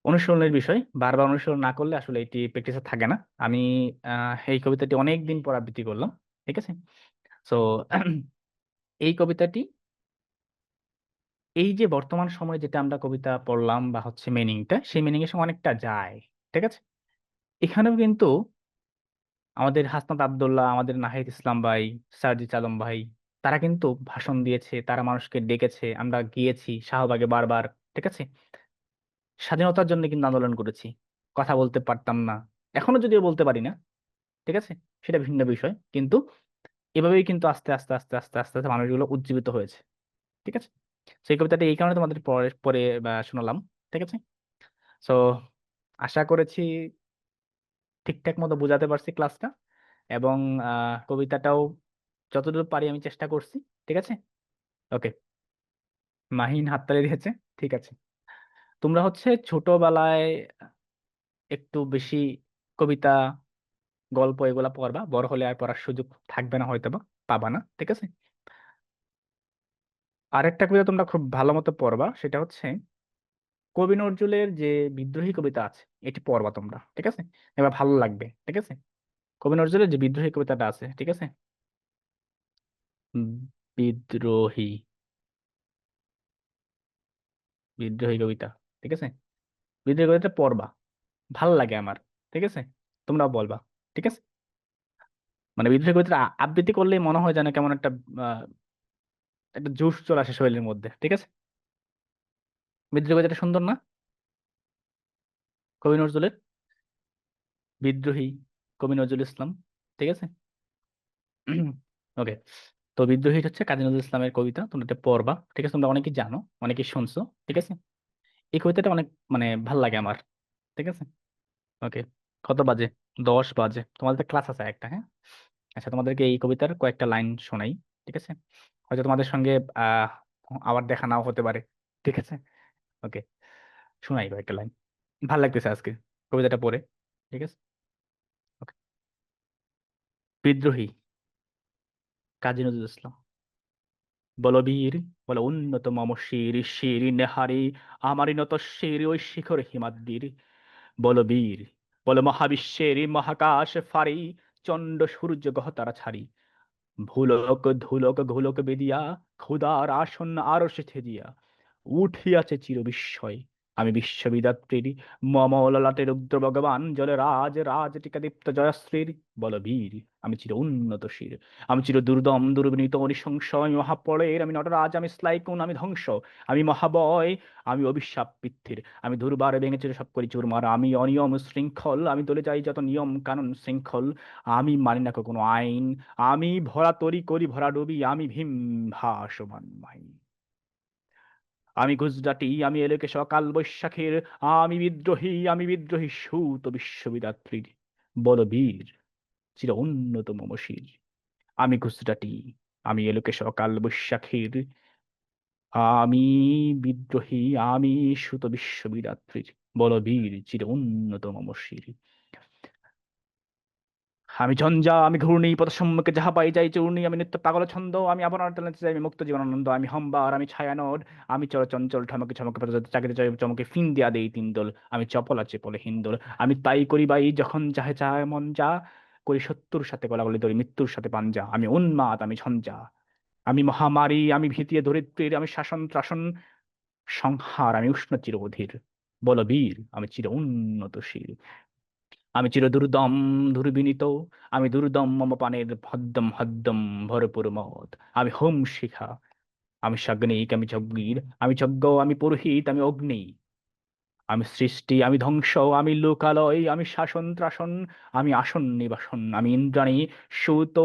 অনুশীলনের বিষয়, বারবার অনুশীলন না করলে আসলে এটি প্র্যাকটিসে থাকে না। আমি এই কবিতাটি অনেক দিন পর আবৃত্তি করলাম, ঠিক আছে। সো এই কবিতাটি, এই যে বর্তমান সময়ে যেটা আমরা কবিতা পড়লাম বা হচ্ছে মিনিংটা, সেই মিনিং এর সঙ্গে অনেকটা যায়, ঠিক আছে। এখানেও কিন্তু আমাদের হাসনাত আব্দুল্লাহ, আমাদের নাহিদ ইসলাম ভাই, সার্জিস আলম ভাই, তারা কিন্তু ভাষণ দিয়েছে, তারা মানুষকে ডেকেছে, আমরা গিয়েছি শাহবাগে বারবার, ঠিক আছে। স্বাধীনতার জন্য কিন্তু আন্দোলন করেছি, কথা বলতে পারতাম না, এখনো যদিও বলতে পারি না, ঠিক আছে, সেটা ভিন্ন বিষয়, কিন্তু এভাবেই কিন্তু আস্তে আস্তে আস্তে আস্তে আস্তে আস্তে মানুষগুলো উজ্জীবিত হয়েছে, ঠিক আছে। সেই কবিতাটা এই কারণে তোমাদের পরে পরে বা শোনালাম, ঠিক আছে। সো আশা করেছি ঠিকঠাক মতো বোঝাতে পারছি ক্লাসটা, এবং কবিতাটাও যতদূর পারি আমি চেষ্টা করছি, ঠিক আছে। ওকে, মাহিন হাততালি দিয়েছে, ঠিক আছে। তোমরা হচ্ছে ছোটবেলায় একটু বেশি কবিতা, গল্প এগুলা পড়বা, বড় হলে আর পড়ার সুযোগ থাকবে না, হয়তো বা পাবা না, ঠিক আছে। আরেকটা কবিতা তোমরা খুব ভালো মতো পড়বা, সেটা হচ্ছে কবি নজরুলের যে বিদ্রোহী কবিতা আছে, এটি পড়বা তোমরা, ঠিক আছে। এবার ভালো লাগবে, ঠিক আছে। কবি নজরুলের যে বিদ্রোহী কবিতাটা আছে, ঠিক আছে, উম, বিদ্রোহী, বিদ্রোহী কবিতা, ঠিক আছে, বিদ্রোহী কবিতাটা পড়বা, ভাল লাগে আমার, ঠিক আছে। তোমরাও বলবা, ঠিক আছে। মানে বিদ্রোহী কবিতা আবৃত্তি করলেই মনে হয় যেন কেমন একটা আহ, একটা জোশ চলে আসে শরীরের মধ্যে, ঠিক আছে। বিদ্রোহী কবিতাটা সুন্দর না, কবি নজরুলের বিদ্রোহী, কবি নজরুল ইসলাম, ঠিক আছে। ওকে, তো বিদ্রোহী হচ্ছে কাজী নজরুল ইসলামের কবিতা, তোমরা এটা পড়বা, ঠিক আছে। তোমরা অনেকেই জানো, অনেকেই শুনছো, ঠিক আছে। এই কবিতাটা অনেক মানে ভাল লাগে আমার, ঠিক আছে। ওকে, কত বাজে? 10 বাজে, তোমাদের ক্লাস আছে একটা, হ্যাঁ। আচ্ছা, তোমাদেরকে এই কবিতার কয়েকটা লাইন শোনাই, ঠিক আছে। হয়তো তোমাদের সঙ্গে আহ আবার দেখা নাও হতে পারে, ঠিক আছে। ওকে, শোনাই কয়েকটা লাইন, ভাল লাগতেছে আজকে কবিতাটা পড়ে, ঠিক আছে। ওকে, বিদ্রোহী, কাজী নজরুল ইসলাম। বলবীর, বল উন্নত মম শির, শির নেহারি আমারই নত শির ওই শিখর হিমাদ্রির। বলবীর, বল মহাবিশ্বের মহাকাশ ফারি, চন্ড সূর্য গহ তারা ছাড়ি। ভুলক ধুলক ঘুলক বেদিয়া, ক্ষুধার আসন্ন আরশে ছেদিয়া উঠিয়াছে চির বিস্ময়। আমি বিশ্ববিদাত্রীর, মম ললাটে রুদ্র ভগবান জলে রাজ রাজ টিকাদীপ্ত জয়শ্রীর। বলবীর, আমি চির উন্নত শির, আমি চির দুর্দম দুর্বিনীত নৃশংস, আমি মহাপড়ের, আমি নটরাজ, আমি স্লাইকুন, আমি ধ্বংস, আমি মহাবয়, আমি অভিশাপ পৃথ্বীর, আমি দুর্বার ভেঙে চুরে সব করি চুরমার, আমি অনিয়ম শৃঙ্খল, আমি দলে যাই যত নিয়ম কানুন শৃঙ্খল, আমি মানি না কোনো আইন, আমি ভরা তরি করি ভরা ডুবি, আমি ভীম ভাসমান মাই। আমি গুজরাটি, আমি এলেকে সকাল বৈশাখের, আমি বিদ্রোহী সুত বিশ্ববিদাত্রীর। বলবীর, চির উন্নত মমশির, আমি গুজরাটি, আমি এলোকে সকাল বৈশাখের, আমি বিদ্রোহী, আমি সুত বিশ্ববিদাত্রীর। বলবীর, চির উন্নত মমশির। আমি ঝঞ্ঝা, আমি ঘূর্ণি পথ সম্মুখে যাহা পাই যাই চূর্ণি, আমি নিত্য পাগল ছন্দ, আমি আবরণ টানতে চাই, আমি মুক্ত জীবনানন্দ, আমি হম্বার, আমি ছায়ানট, আমি চঞ্চল ঠমকে ঠমকে চাকিতে চাই চমকে ফিন দিয়া দেই তিন দোল, আমি চপলা চেপলে হিন্দোল, আমি তাই করি বাই যখন যাহে চায় মন যা, করি শত্রুর সাথে গলাগলি ধরি মৃত্যুর সাথে পাঞ্জা, আমি উন্মাদ, আমি ঝঞ্ঝা, আমি মহামারী, আমি ভীতিয়ে ধরিত্রীর, আমি শাসন ত্রাসন সংহার, আমি উষ্ণ চির অধীর। বলবীর, আমি চির উন্নতশীল, আমি চির দুর্দম দুর্বিনীত, আমি দুর্দম মম পানের হদ্দম হদ্দম ভরপুর মদ, আমি হোম শিখা, আমি সাগ্নিক, আমি যজ্ঞীর, আমি যজ্ঞ, আমি পুরোহিত, আমি অগ্নি, আমি সৃষ্টি, আমি ধ্বংস, আমি লোকালয়, আমি শাসন ত্রাসন, আমি আসন নিবাসন, আমি ইন্দ্রাণী সুত,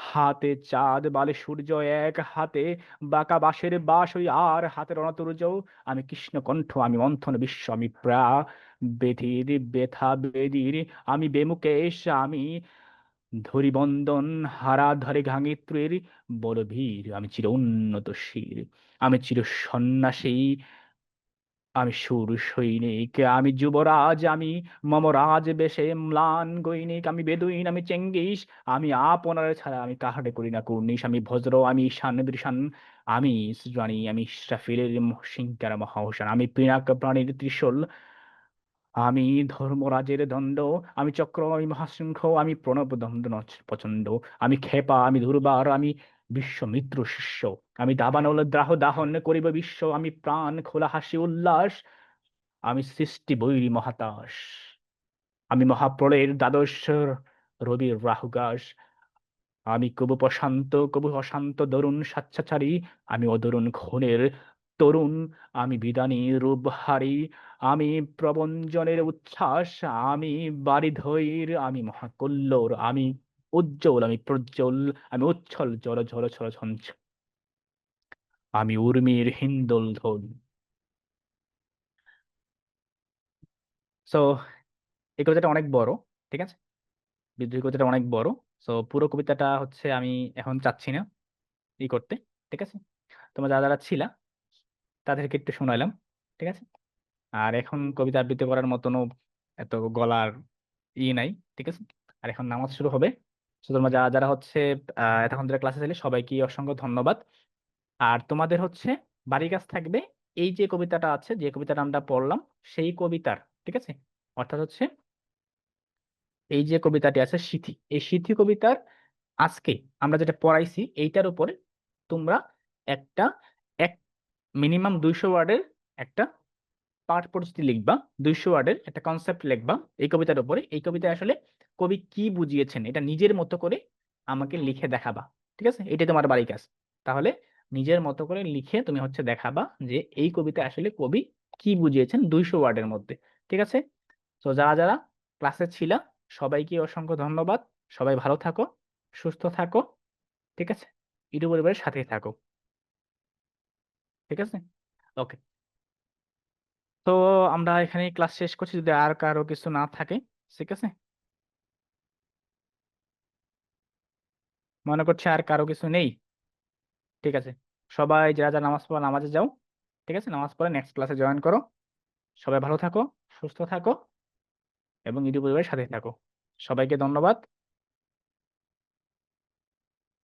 হাতে চাঁদ বালে সূর্য, এক হাতে বাঁকা বাঁশের বাঁশ ওই আর হাতের অনতুর্য, আমি কৃষ্ণ কণ্ঠ, আমি মন্থন বিশ্ব, আমি বেধির ব্যথা বেদির, আমি বেমুকেশ, আমি ধরি বন্দন, হারা ধরে ঘাঙিত্রের বড় ভীর, আমি চির উন্নত শির, আমি চির সন্ন্যাসী, আমি সুর সৈনিক, আমি যুবরাজ, আমি মমরাজ বেশে ম্লান গৈনিক, আমি বেদুইন, আমি চেঙ্গিস, আমি আপনার ছাড়া আমি কাহারে করি না কুর্নিশ, আমি ভদ্র, আমি ঈশান দৃশান, আমি রানী, আমি ইসরাফিলের সিংহার মহাওসান, আমি পিনাক প্রাণীর ত্রিশূল, আমি ধর্মরাজের দণ্ড, আমি চক্র, আমি মহাসিংহ, আমি প্রণব দণ্ড প্রচণ্ড, আমি ক্ষেপা, আমি দুর্বার, আমি বিশ্বমিত্র শিষ্য, আমি দাবানল দাহ দাহন করিব বিশ্ব, আমি প্রাণ খোলা হাসি উল্লাস, আমি সৃষ্টি বৈরী মহাতাস, আমি মহাপ্রলয়ের দ্বাদশ রবির রাহুগাস, আমি কবু প্রশান্ত কবু অশান্ত দরুণ স্বেচ্ছাচারী, আমি অদরুণ খুনের তরুণ, আমি বিদানী রূপহারী, আমি প্রবঞ্চনের উচ্ছ্বাস, আমি বারিধৈর, আমি মহাকল্লোর, আমি উজ্জ্বল, আমি প্রজ্জ্বল, আমি উচ্ছল জল ঝল ছল ছঞ্চ, আমি উর্মির হিন্দোল ঢোল। সো এই কবিতাটা অনেক বড়, ঠিক আছে, বিদ্রোহী কবিতাটা অনেক বড়। সো পুরো কবিতাটা হচ্ছে আমি এখন চাচ্ছি না করতে, ঠিক আছে। তোমরা যারা যারা ছিলা তাদেরকে একটু শোনাইলাম, ঠিক আছে। আর এখন কবিতা আবৃত্তি করার মতনও এত গলার নাই, ঠিক আছে। আর এখন নামাজ শুরু হবে। তো তোমরা যারা যারা হচ্ছে এতক্ষণ ধরে ক্লাসে ছিলে সবাইকে অসংখ্য ধন্যবাদ। আর তোমাদের হচ্ছে বাড়ির কাজ থাকবে এই যে কবিতাটা আছে, যে কবিতাটা আমরা পড়লাম সেই কবিতার, ঠিক আছে, অর্থাৎ হচ্ছে এই যে কবিতাটি আছে সিথি, এই সিথি কবিতার আজকে আমরা যেটা পড়াইছি এইটার উপরে তোমরা একটা এক মিনিমাম 200 ওয়ার্ডের একটা পাঠ পরিচিতি লিখবা, 200 ওয়ার্ডের একটা কনসেপ্ট লিখবা এই কবিতার উপরে। এই কবিতায় আসলে কবি কি বুঝিয়েছেন এটা নিজের মতো করে আমাকে লিখে দেখাবা, ঠিক আছে, এটাই তোমার বাড়ির কাজ। তাহলে নিজের মতো করে লিখে তুমি হচ্ছে দেখাবা যে এই কবিতায় আসলে কবি কি বুঝিয়েছেন 200 ওয়ার্ডের মধ্যে, ঠিক আছে। তো যারা যারা ক্লাসে ছিলা সবাইকে অসংখ্য ধন্যবাদ। সবাই ভালো থাকো, সুস্থ থাকো, ঠিক আছে, ইউটিউব পরিবারের সাথেই থাকো, ঠিক আছে। ওকে, তো আমরা এখানে ক্লাস শেষ করছি, যদি আর কারো কিছু না থাকে, ঠিক আছে। মনে করছে আর কারো কিছু নেই, ঠিক আছে। সবাই যারা যারা নামাজ পড়া নামাজে যাও, ঠিক আছে, নামাজ পড়ে নেক্সট ক্লাসে জয়েন করো। সবাই ভালো থাকো, সুস্থ থাকো এবং ইউটিউব পরিবারের সাথে থাকো। সবাইকে ধন্যবাদ।